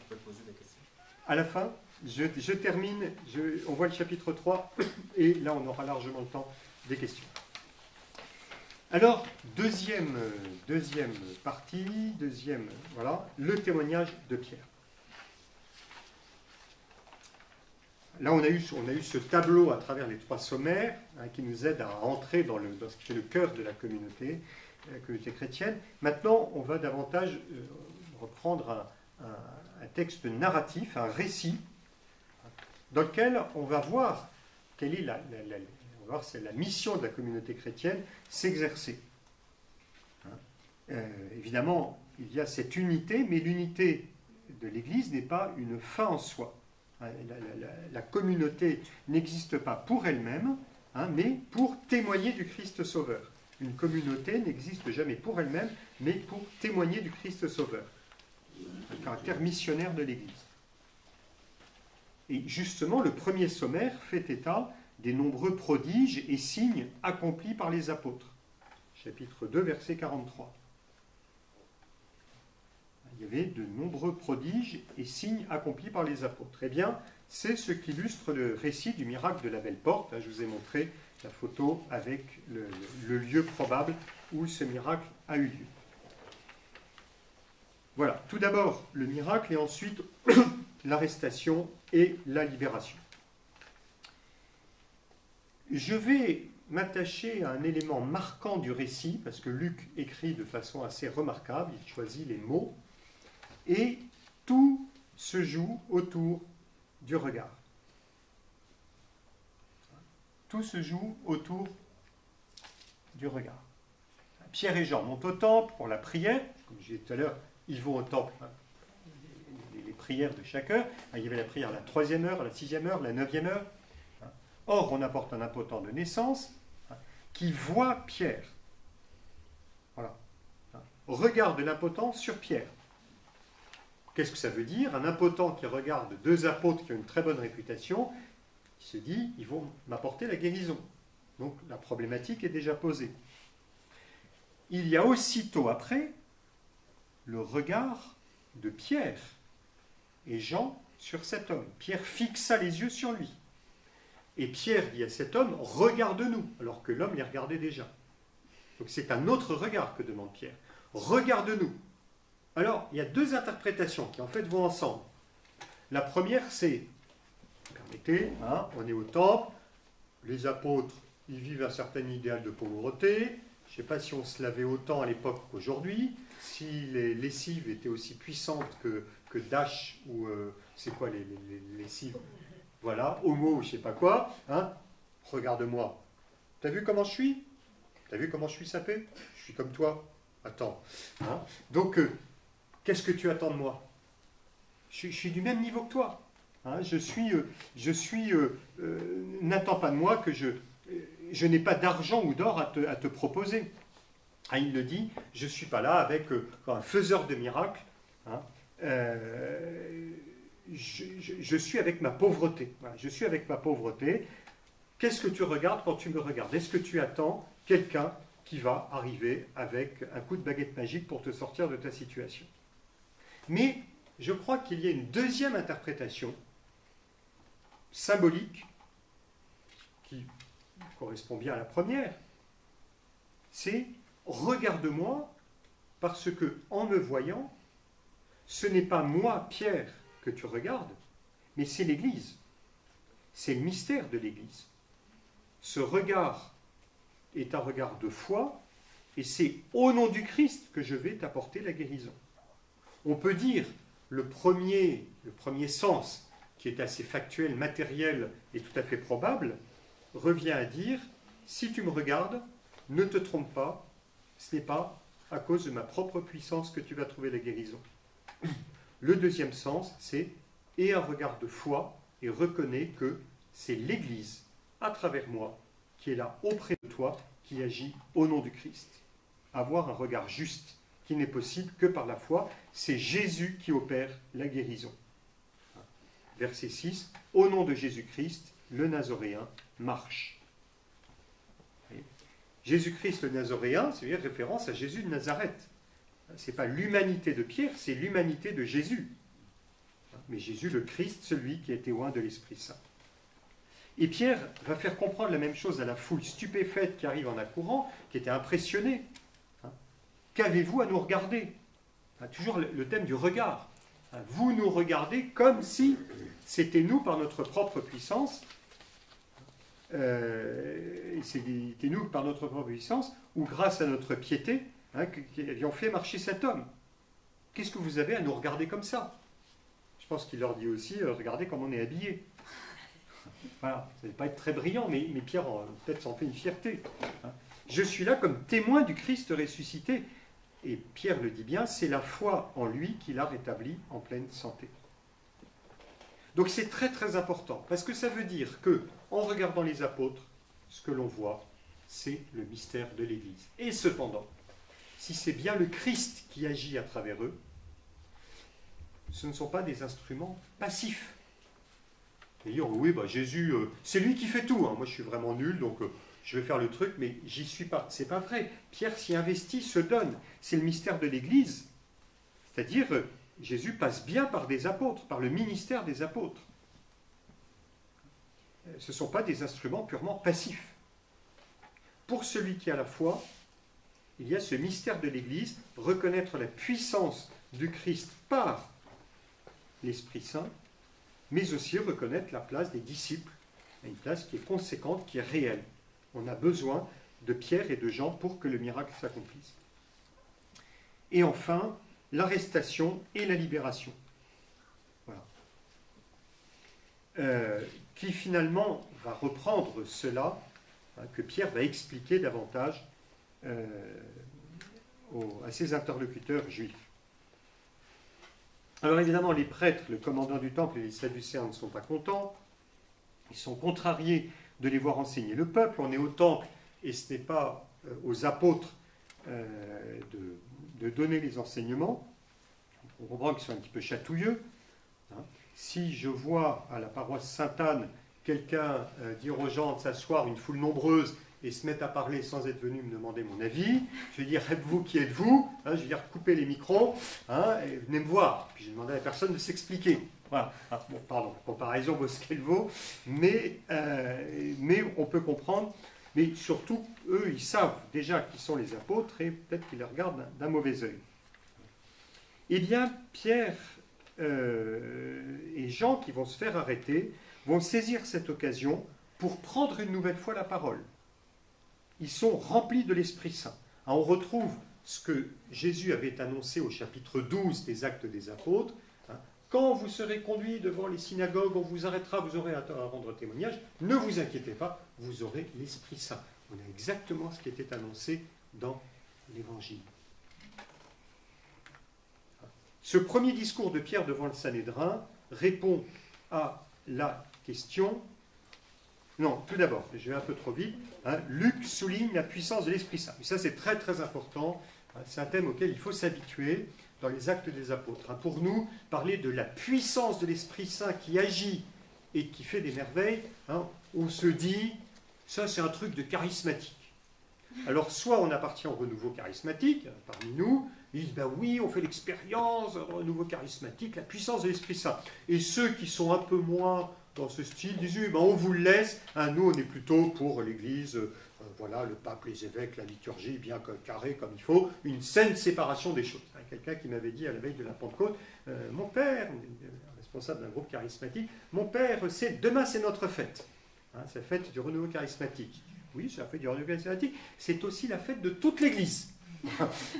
On peut poser des questions. À la fin, je termine, on voit le chapitre 3, et là, on aura largement le temps des questions. Alors, deuxième partie, voilà, le témoignage de Pierre. Là, on a eu ce tableau à travers les trois sommaires, hein, qui nous aide à entrer dans ce qui est le cœur de la communauté chrétienne. Maintenant, on va davantage reprendre un texte narratif, un récit, dans lequel on va voir quelle est la mission de la communauté chrétienne s'exercer. Hein, évidemment, il y a cette unité, mais l'unité de l'Église n'est pas une fin en soi. La communauté n'existe pas pour elle-même, hein, mais pour témoigner du Christ Sauveur. Une communauté n'existe jamais pour elle-même, mais pour témoigner du Christ Sauveur. Le caractère missionnaire de l'Église. Et justement, le premier sommaire fait état des nombreux prodiges et signes accomplis par les apôtres. Chapitre 2, verset 43. Il y avait de nombreux prodiges et signes accomplis par les apôtres. Eh bien, c'est ce qu'illustre le récit du miracle de la Belle Porte. Je vous ai montré la photo avec le lieu probable où ce miracle a eu lieu. Voilà, tout d'abord le miracle et ensuite l'arrestation et la libération. Je vais m'attacher à un élément marquant du récit, parce que Luc écrit de façon assez remarquable, il choisit les mots, et tout se joue autour du regard. Tout se joue autour du regard. Pierre et Jean montent au temple pour la prière, comme je disais tout à l'heure, ils vont au temple, hein, les prières de chaque heure. Il y avait la prière à la 3e heure, à la 6e heure, la 9e heure. Or, on apporte un impotent de naissance qui voit Pierre. Voilà. Regarde l'impotent sur Pierre. Qu'est-ce que ça veut dire? Un impotent qui regarde deux apôtres qui ont une très bonne réputation, il se dit, ils vont m'apporter la guérison. Donc la problématique est déjà posée. Il y a aussitôt après le regard de Pierre et Jean sur cet homme. Pierre fixa les yeux sur lui. Et Pierre dit à cet homme, regarde-nous, alors que l'homme les regardait déjà. Donc c'est un autre regard que demande Pierre. Regarde-nous. Alors, il y a deux interprétations qui en fait vont ensemble. La première, c'est, permettez, on est au temple, les apôtres, ils vivent un certain idéal de pauvreté. Je ne sais pas si on se lavait autant à l'époque qu'aujourd'hui, si les lessives étaient aussi puissantes que Dash ou c'est quoi les lessives? Voilà, homo, je ne sais pas quoi. Regarde-moi. T'as vu comment je suis? T'as vu comment je suis sapé? Je suis comme toi. Attends. Donc, qu'est-ce que tu attends de moi? Je suis du même niveau que toi. N'attends pas de moi que je n'ai pas d'argent ou d'or à te proposer. Il le dit, je ne suis pas là avec un faiseur de miracles. Je suis avec ma pauvreté. Voilà, je suis avec ma pauvreté. Qu'est-ce que tu regardes quand tu me regardes? Est-ce que tu attends quelqu'un qui va arriver avec un coup de baguette magique pour te sortir de ta situation? Mais je crois qu'il y a une deuxième interprétation symbolique qui correspond bien à la première. C'est regarde-moi parce que en me voyant, ce n'est pas moi, Pierre, que tu regardes, mais c'est l'Église. C'est le mystère de l'Église. Ce regard est un regard de foi, et c'est au nom du Christ que je vais t'apporter la guérison. On peut dire le premier sens, qui est assez factuel, matériel et tout à fait probable, revient à dire, si tu me regardes, ne te trompe pas, ce n'est pas à cause de ma propre puissance que tu vas trouver la guérison. Le deuxième sens, c'est aie un regard de foi et reconnais que c'est l'Église, à travers moi, qui est là auprès de toi, qui agit au nom du Christ. Avoir un regard juste, qui n'est possible que par la foi, c'est Jésus qui opère la guérison. Verset 6, au nom de Jésus-Christ, le Nazoréen marche. Jésus-Christ le Nazoréen, c'est une référence à Jésus de Nazareth. Ce n'est pas l'humanité de Pierre, c'est l'humanité de Jésus. Mais Jésus le Christ, celui qui a été oint de l'Esprit Saint. Et Pierre va faire comprendre la même chose à la foule stupéfaite qui arrive en accourant, qui était impressionnée. Qu'avez-vous à nous regarder? Toujours le thème du regard. Vous nous regardez comme si c'était nous par notre propre puissance. C'était nous par notre propre puissance, ou grâce à notre piété, qui avions fait marcher cet homme. Qu'est-ce que vous avez à nous regarder comme ça? Je pense qu'il leur dit aussi, regardez comme on est habillé. Voilà, ça ne va pas être très brillant, mais Pierre peut-être s'en fait une fierté. Je suis là comme témoin du Christ ressuscité. Et Pierre le dit bien, c'est la foi en lui qui l'a rétabli en pleine santé. Donc c'est très très important, parce que ça veut dire que, en regardant les apôtres, ce que l'on voit, c'est le mystère de l'Église. Et cependant, si c'est bien le Christ qui agit à travers eux, ce ne sont pas des instruments passifs. Et dire, oui, Jésus, c'est lui qui fait tout. Moi, je suis vraiment nul, donc je vais faire le truc, mais j'y suis pas. C'est pas vrai. Pierre s'y investit, se donne. C'est le mystère de l'Église. C'est-à-dire, Jésus passe bien par des apôtres, par le ministère des apôtres. Ce ne sont pas des instruments purement passifs. Pour celui qui a la foi, il y a ce mystère de l'Église, reconnaître la puissance du Christ par l'Esprit Saint, mais aussi reconnaître la place des disciples, une place qui est conséquente, qui est réelle. On a besoin de Pierre et de Jean pour que le miracle s'accomplisse. Et enfin, l'arrestation et la libération. Voilà. Qui finalement va reprendre cela, que Pierre va expliquer davantage à ses interlocuteurs juifs. Alors évidemment, les prêtres, le commandant du temple et les Sadducéens ne sont pas contents. Ils sont contrariés de les voir enseigner. Le peuple, on est au temple, et ce n'est pas aux apôtres de donner les enseignements. On comprend qu'ils sont un petit peu chatouilleux. Hein. Si je vois à la paroisse Sainte-Anne quelqu'un dire aux gens de s'asseoir, une foule nombreuse, et se mettre à parler sans être venu me demander mon avis, je vais dire, êtes-vous, qui êtes-vous, hein, je vais dire, coupez les micros, hein, et venez me voir. Puis j'ai demandé à la personne de s'expliquer. Voilà. Ah, bon, pardon, la comparaison vaut ce qu'elle vaut, mais on peut comprendre. Mais surtout, eux, ils savent déjà qui sont les apôtres, et peut-être qu'ils les regardent d'un mauvais œil. Eh bien, Pierre et Jean, qui vont se faire arrêter, vont saisir cette occasion pour prendre une nouvelle fois la parole. Ils sont remplis de l'Esprit Saint. On retrouve ce que Jésus avait annoncé au chapitre 12 des Actes des Apôtres. Quand vous serez conduits devant les synagogues, on vous arrêtera, vous aurez à rendre témoignage. Ne vous inquiétez pas, vous aurez l'Esprit Saint. On a exactement ce qui était annoncé dans l'Évangile. Ce premier discours de Pierre devant le Sanhédrin répond à la question... Non, tout d'abord, je vais un peu trop vite. Luc souligne la puissance de l'Esprit Saint. Et ça, c'est très très important. C'est un thème auquel il faut s'habituer dans les Actes des Apôtres. Pour nous, parler de la puissance de l'Esprit Saint qui agit et qui fait des merveilles, on se dit, ça c'est un truc de charismatique. Alors, soit on appartient au renouveau charismatique, parmi nous, ils disent, ben oui, on fait l'expérience du renouveau charismatique, la puissance de l'Esprit Saint. Et ceux qui sont un peu moins dans ce style disent, ben on vous le laisse, nous on est plutôt pour l'Église, voilà, le pape, les évêques, la liturgie, bien carré comme il faut, une saine séparation des choses. Quelqu'un qui m'avait dit à la veille de la Pentecôte, mon père, responsable d'un groupe charismatique, mon père, demain c'est notre fête. C'est la fête du renouveau charismatique. Oui, c'est la fête du renouveau charismatique, c'est aussi la fête de toute l'Église.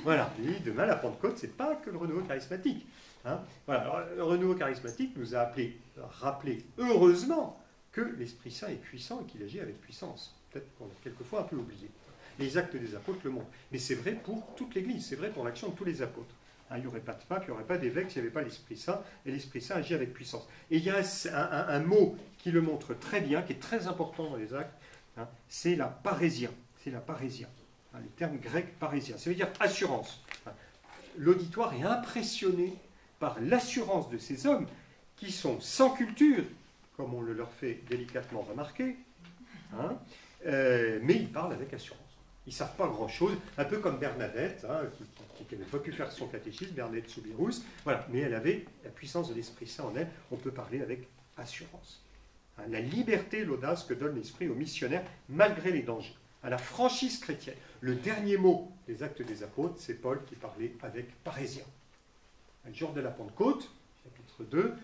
Voilà, et demain la Pentecôte, c'est pas que le renouveau charismatique. Voilà. Alors, le renouveau charismatique nous a rappelé heureusement que l'Esprit Saint est puissant et qu'il agit avec puissance. Peut-être qu'on l'a quelquefois un peu oublié. Les Actes des Apôtres le montrent. Mais c'est vrai pour toute l'Église, c'est vrai pour l'action de tous les apôtres. Il n'y aurait pas de pape, il n'y aurait pas d'évêque s'il n'y avait pas l'Esprit Saint, et l'Esprit Saint agit avec puissance. Et il y a un mot qui le montre très bien, qui est très important dans les Actes, c'est la parésia. C'est la parésia. Le terme grec parésia. Ça veut dire assurance. L'auditoire est impressionné par l'assurance de ces hommes qui sont sans culture, comme on le leur fait délicatement remarquer, mais ils parlent avec assurance. Ils ne savent pas grand-chose, un peu comme Bernadette, qui n'avait pas pu faire son catéchisme, Bernadette Soubirous, voilà, mais elle avait la puissance de l'Esprit Saint en elle, on peut parler avec assurance. La liberté, l'audace que donne l'Esprit aux missionnaires, malgré les dangers. À la franchise chrétienne. Le dernier mot des Actes des Apôtres, c'est Paul qui parlait avec parésia. Le jour de la Pentecôte, chapitre 2,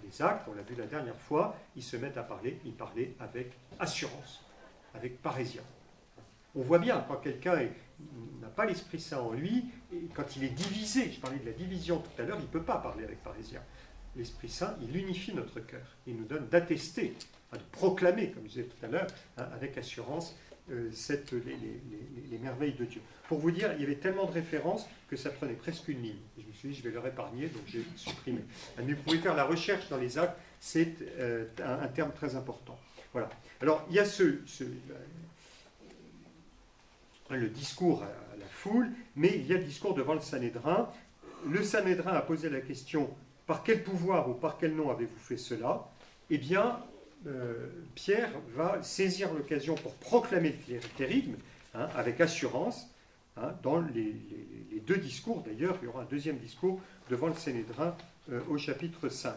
des Actes, on l'a vu la dernière fois, ils se mettent à parler, ils parlaient avec assurance, avec parésia. On voit bien, quand quelqu'un n'a pas l'Esprit Saint en lui, et quand il est divisé, je parlais de la division tout à l'heure, il ne peut pas parler avec parésia. L'Esprit Saint, il unifie notre cœur, il nous donne d'attester, de proclamer, comme je disais tout à l'heure, avec assurance, les merveilles de Dieu. Pour vous dire, il y avait tellement de références que ça prenait presque une ligne. Je me suis dit, je vais leur épargner, donc j'ai supprimé. Mais vous pouvez faire la recherche dans les Actes, c'est un terme très important. Voilà. Alors, il y a le discours à la foule, mais il y a le discours devant le Sanhédrin. Le Sanhédrin a posé la question, par quel pouvoir ou par quel nom avez-vous fait cela? Eh bien, Pierre va saisir l'occasion pour proclamer le kérigme, avec assurance, dans les deux discours. D'ailleurs, il y aura un deuxième discours devant le Sanhédrin au chapitre 5.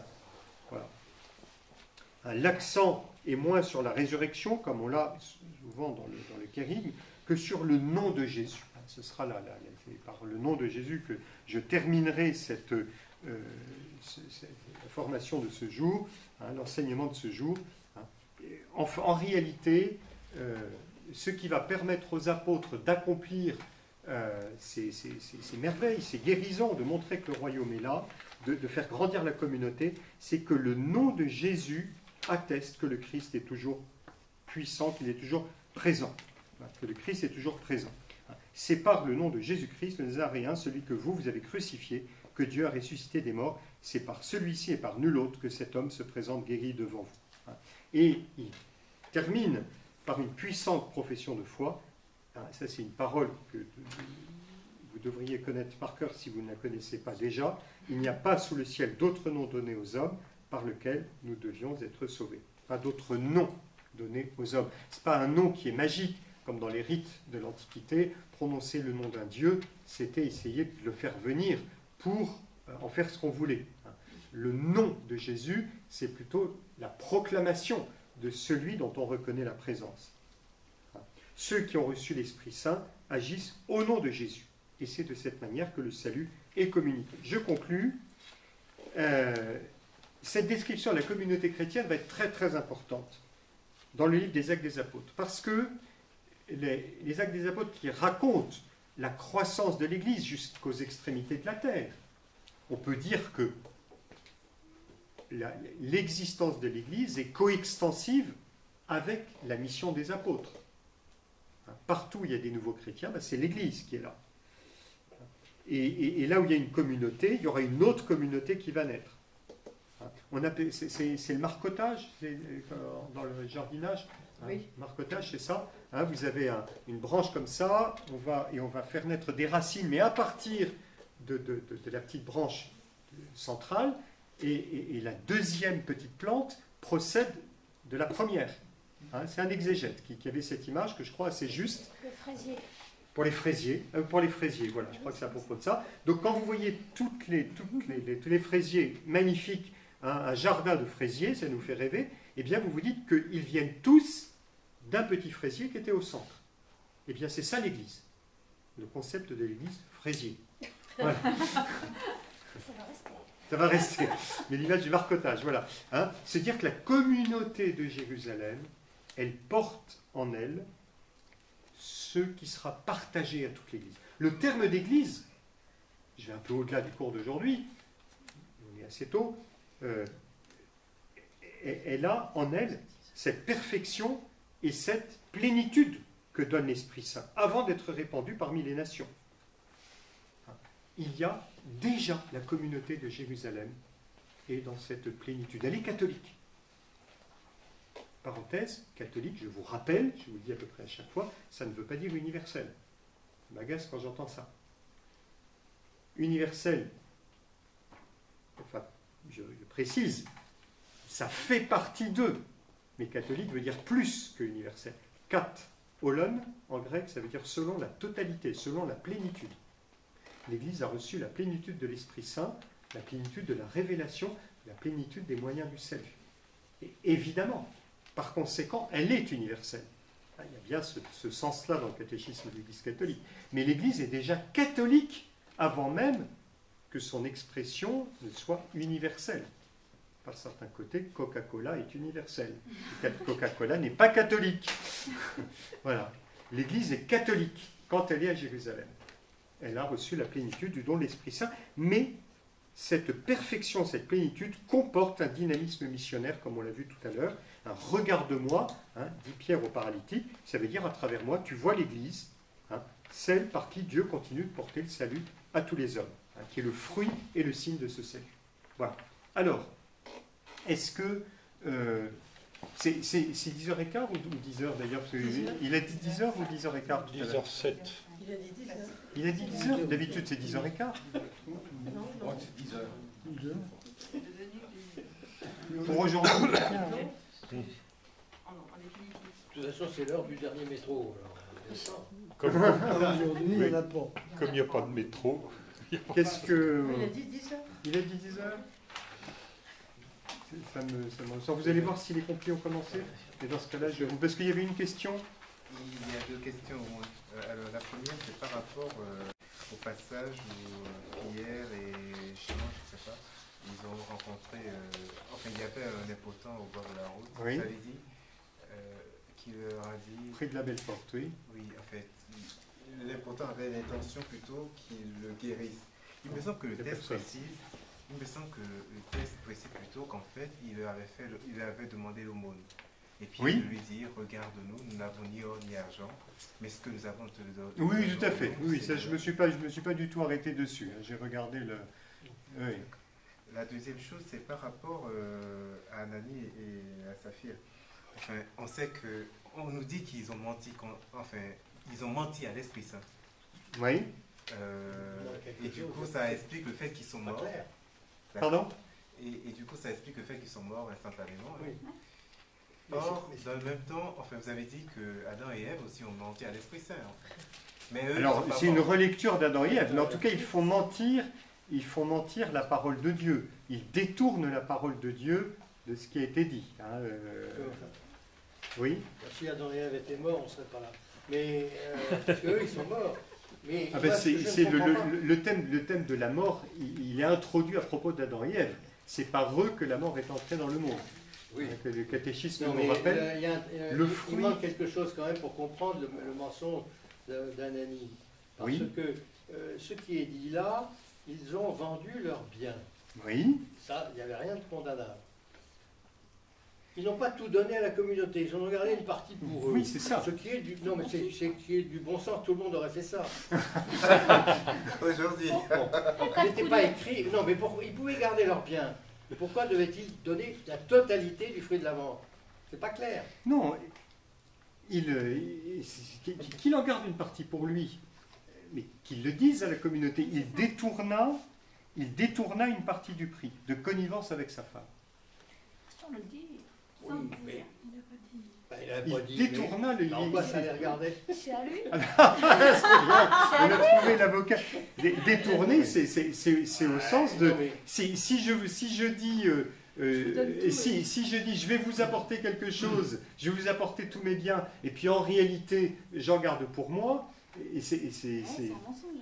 Voilà. L'accent est moins sur la résurrection, comme on l'a souvent dans le kérigme, que sur le nom de Jésus. Ce sera c'est par le nom de Jésus que je terminerai cette formation de ce jour, l'enseignement de ce jour. En réalité, ce qui va permettre aux apôtres d'accomplir ces merveilles, ces guérisons, de montrer que le royaume est là, de faire grandir la communauté, c'est que le nom de Jésus atteste que le Christ est toujours puissant, qu'il est toujours présent. Que le Christ est toujours présent. C'est par le nom de Jésus-Christ, le Nazaréen, celui que vous avez crucifié, que Dieu a ressuscité des morts. C'est par celui-ci et par nul autre que cet homme se présente guéri devant vous. Et il termine par une puissante profession de foi. Hein, ça, c'est une parole que vous devriez connaître par cœur si vous ne la connaissez pas déjà. Il n'y a pas sous le ciel d'autre nom donné aux hommes par lequel nous devions être sauvés. Pas d'autre nom donné aux hommes. Ce n'est pas un nom qui est magique, comme dans les rites de l'Antiquité. Prononcer le nom d'un dieu, c'était essayer de le faire venir pour en faire ce qu'on voulait. Le nom de Jésus, c'est plutôt la proclamation de celui dont on reconnaît la présence. Ceux qui ont reçu l'Esprit Saint agissent au nom de Jésus. Et c'est de cette manière que le salut est communiqué. Je conclus. Cette description de la communauté chrétienne va être très très importante dans le livre des Actes des Apôtres. Parce que les Actes des Apôtres qui racontent la croissance de l'Église jusqu'aux extrémités de la terre, on peut dire que l'existence de l'Église est coextensive avec la mission des apôtres. Partout où il y a des nouveaux chrétiens, c'est l'Église qui est là. Et là où il y a une communauté, il y aura une autre communauté qui va naître. C'est le marcotage dans le jardinage. Oui. Marcotage, c'est ça. Vous avez une branche comme ça, on va faire naître des racines, mais à partir de la petite branche centrale, et la deuxième petite plante procède de la première. C'est un exégète qui avait cette image que je crois assez juste. Le fraisier. Pour les fraisiers, voilà, je crois que c'est à propos de ça. Donc quand vous voyez tous les fraisiers magnifiques, un jardin de fraisiers, ça nous fait rêver, eh bien vous vous dites qu'ils viennent tous d'un petit fraisier qui était au centre. Eh bien c'est ça l'Église, le concept de l'Église fraisier. Voilà. Ça va rester. Mais l'image du marcotage, voilà. C'est dire que la communauté de Jérusalem, elle porte en elle ce qui sera partagé à toute l'Église. Le terme d'Église, je vais un peu au-delà du cours d'aujourd'hui, on est assez tôt, elle a en elle cette perfection et cette plénitude que donne l'Esprit Saint, avant d'être répandu parmi les nations. Il y a déjà la communauté de Jérusalem est dans cette plénitude. Elle est catholique. Parenthèse, catholique, je vous rappelle, je vous le dis à peu près à chaque fois, ça ne veut pas dire universel. Ça m'agace quand j'entends ça. Universel, enfin, je précise, ça fait partie d'eux. Mais catholique veut dire plus que universel. Kat, holon, en grec, ça veut dire selon la totalité, selon la plénitude. L'Église a reçu la plénitude de l'Esprit Saint, la plénitude de la révélation, la plénitude des moyens du salut. Et évidemment, par conséquent, elle est universelle. Il y a bien ce sens-là dans le catéchisme de l'Église catholique. Mais l'Église est déjà catholique avant même que son expression ne soit universelle. Par certains côtés, Coca-Cola est universel. Coca-Cola n'est pas catholique. Voilà. L'Église est catholique quand elle est à Jérusalem. Elle a reçu la plénitude du don de l'Esprit Saint, mais cette perfection, cette plénitude comporte un dynamisme missionnaire, comme on l'a vu tout à l'heure. Un regarde-moi, dit Pierre au paralytique, ça veut dire à travers moi, tu vois l'Église, celle par qui Dieu continue de porter le salut à tous les hommes, qui est le fruit et le signe de ce salut. Voilà. Alors, est-ce que c'est 10h15 ou 10h d'ailleurs? Il a dit 10h ou 10h15? 10h07. Il a dit 10h. Il a dit 10h. D'habitude, c'est 10h15. Non, c'est 10h. Pour aujourd'hui. De toute façon, c'est l'heure du dernier métro. Comme Aujourd'hui, il n'y en a pas. il n'y a pas de métro. Qu'est-ce que. Il a dit 10h. Il a dit 10h. Ça me ressort. Vous allez voir si les complis ont commencé. Et dans ce cas-là, parce qu'il y avait une question. Il y a deux questions. Alors, la première, c'est par rapport au passage où Pierre et Simon, je ne sais pas, ils ont rencontré. Enfin, il y avait un impotent au bord de la route. Oui. Vous avez dit qui leur a dit. Près de la Belle-Porte, oui. Oui, en fait, l'impotent avait l'intention plutôt qu'il le guérisse. Il me semble que le texte précise. Il me semble que le texte précise plutôt qu'en fait, il avait demandé l'aumône. Et puis oui. de lui dire, regarde-nous, nous n'avons ni or ni argent, mais ce que nous avons te le donne. Oui, tout à fait. Oui, ça, je me suis pas du tout arrêté dessus. J'ai regardé le. Oui. La deuxième chose, c'est par rapport à Ananie et à Saphir. enfin, on sait que, on nous dit qu'ils ont menti, enfin, ils ont menti à l'Esprit Saint. Oui. Et du coup, ça explique le fait qu'ils sont morts. Pardon? Et du coup, ça explique le fait qu'ils sont morts instantanément. Oui. Or, dans le même temps, enfin, vous avez dit que Adam et Ève aussi ont menti à l'Esprit Saint. En fait. Mais eux, Alors, ils sont pas c'est une morts. relecture d'Adam et Ève, mais en tout cas, ils font mentir la parole de Dieu. Ils détournent la parole de Dieu de ce qui a été dit. Hein, oui. Si Adam et Ève étaient morts, on ne serait pas là. Mais parce qu'eux, ils sont morts. Mais Ah ben, moi, ce que je ne comprends pas- le thème de la mort, il est introduit à propos d'Adam et Ève. C'est par eux que la mort est entrée dans le monde. Oui. Que le catéchisme Non, nous mais rappelle. il fruit- manque quelque chose quand même pour comprendre le mensonge d'Anani. Parce Oui. que ce qui est dit là, ils ont vendu leurs biens. Oui. Ça, il n'y avait rien de condamnable. Ils n'ont pas tout donné à la communauté, ils en ont gardé une partie pour eux. Oui, c'est ça. Ce qui est du, non, mais c'est ce qui est du bon sens, tout le monde aurait fait ça. Aujourd'hui. Il n'était pas écrit. Non, mais ils pouvaient garder leurs biens. Pourquoi devaient-ils donner la totalité du fruit de la mort? C'est pas clair. Non, qu'il en garde une partie pour lui, mais qu'il le dise à la communauté. Il détourna une partie du prix, de connivence avec sa femme. On le dit. Oui, mais Il n'a pas dit. ben, il n'avait Il pas dit. détourna le. Mais en quoi ça les regardait? C'est à lui. C'est bien, on a trouvé l'avocat. Détourner, c'est au sens de. Non, mais- Si je dis. Si je dis je vais vous apporter quelque chose, je vais vous apporter tous mes biens, et puis en réalité j'en garde pour moi, et c'est Ouais, c'est un mensonge.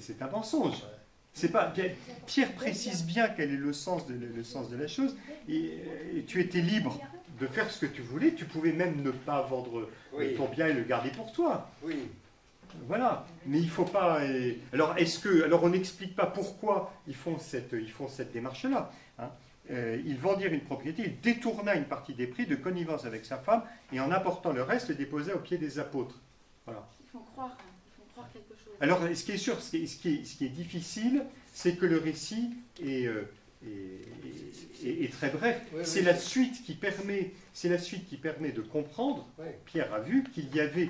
c'est un mensonge. C'est pas, Pierre précise bien quel est le sens de la chose, et tu étais libre de faire ce que tu voulais, tu pouvais même ne pas vendre Oui. ton bien et le garder pour toi. Oui. Voilà, mais il faut pas. Alors on n'explique pas pourquoi ils font cette démarche-là. Hein. Il vendirent une propriété, il détourna une partie des prix de connivence avec sa femme et en apportant le reste, le déposa aux pieds des apôtres. Voilà. Ils font croire quelque chose. Alors, ce qui est sûr, ce qui est difficile, c'est que le récit est très bref. Oui, c'est oui. la suite qui permet de comprendre. Oui. Pierre a vu qu'il y avait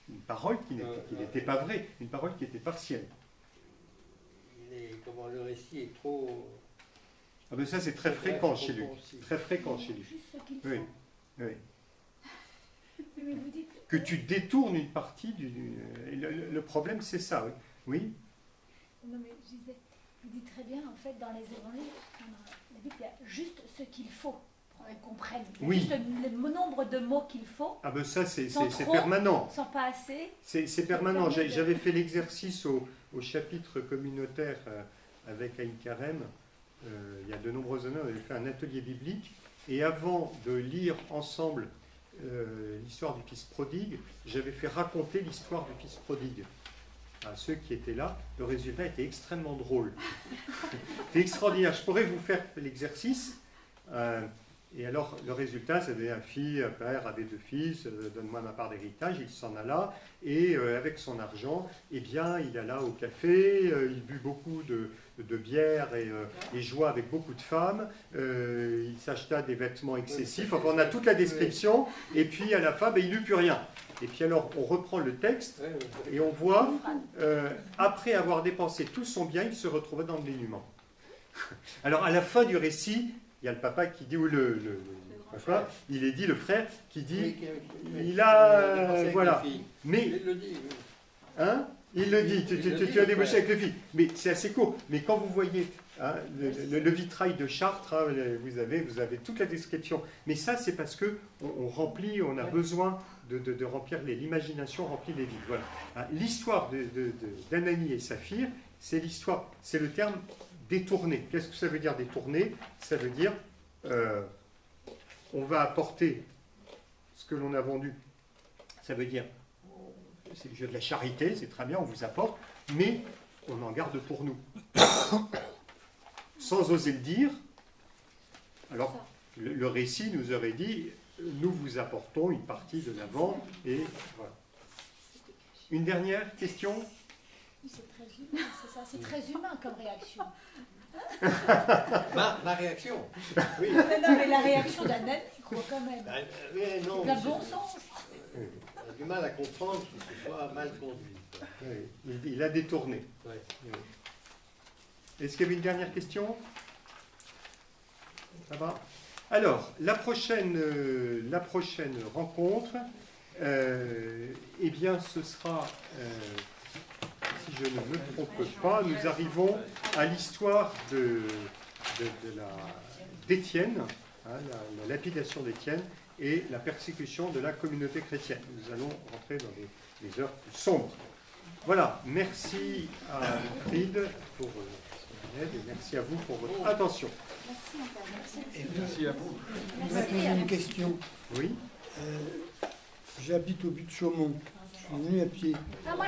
une parole qui n'était pas vraie, une parole qui était partielle. Comment le récit est trop. Ah ben ça, c'est très fréquent chez lui. Très fréquent chez lui. Juste ce qu'il Oui, faut. oui. Mais vous dites. Que tu détournes une partie du. Le problème, c'est ça, oui. Oui. Non, mais je disais, vous dites très bien, en fait, dans les évangiles, dans la Bible, il y a juste ce qu'il faut pour qu'on comprenne. Il y a Oui. juste le nombre de mots qu'il faut, Ah ben ça, c'est Sans trop. permanent. sans pas assez. C'est permanent. J'avais fait l'exercice au chapitre communautaire avec Aïn Karem. Il y a de nombreuses années, on avait fait un atelier biblique. Et avant de lire ensemble l'histoire du fils prodigue, j'avais fait raconter l'histoire du fils prodigue à ceux qui étaient là. Le résultat était extrêmement drôle. C'était extraordinaire. Je pourrais vous faire l'exercice. Et alors, le résultat, c'était un père avait 2 fils, donne-moi ma part d'héritage, il s'en alla, et avec son argent, eh bien, il alla au café, il but beaucoup de bière et joua avec beaucoup de femmes, il s'acheta des vêtements excessifs, enfin, on a toute la description, et puis à la fin, ben, il n'eut plus rien. Et puis alors, on reprend le texte, et on voit, après avoir dépensé tout son bien, il se retrouvait dans le dénuement. Alors, à la fin du récit, il y a le papa qui dit, ou le papa, il est dit, le frère, qui dit, il a, voilà, mais, Il le dit. Oui. hein, il le dit, tu as débauché avec le fils, mais c'est assez court, mais quand vous voyez hein, le vitrail de Chartres, hein, vous avez toute la description, mais ça c'est parce que on remplit, on a besoin de remplir l'imagination, remplit les vides, voilà. Hein, l'histoire d'Ananie et Saphir, c'est l'histoire, c'est le terme détourner. Qu'est-ce que ça veut dire détourner? Ça veut dire on va apporter ce que l'on a vendu. Ça veut dire c'est le jeu de la charité, c'est très bien, on vous apporte, mais on en garde pour nous. Sans oser le dire, alors le récit nous aurait dit nous vous apportons une partie de la vente et voilà. Une dernière question? Oui, c'est très humain, c'est ça. C'est très humain comme réaction. Ma réaction. Oui. Non, mais la réaction d'un ami, quoi, quand même. Ben, mais non, Plein de bon sens. on a du mal à comprendre que ce soit mal conduit. Oui, il a détourné. Ouais. Est-ce qu'il y avait une dernière question? Ça va? Alors, la prochaine rencontre, eh bien, ce sera, si je ne me trompe pas, nous arrivons à l'histoire d'Étienne, hein, la lapidation d'Étienne et la persécution de la communauté chrétienne. Nous allons rentrer dans les heures plus sombres. Voilà, merci à Fried pour son aide et merci à vous pour votre attention. Merci encore. Merci. Merci à vous. Je vais poser une question. Oui. J'habite au but de Chaumont. Je suis venu à pied. Ah, moi,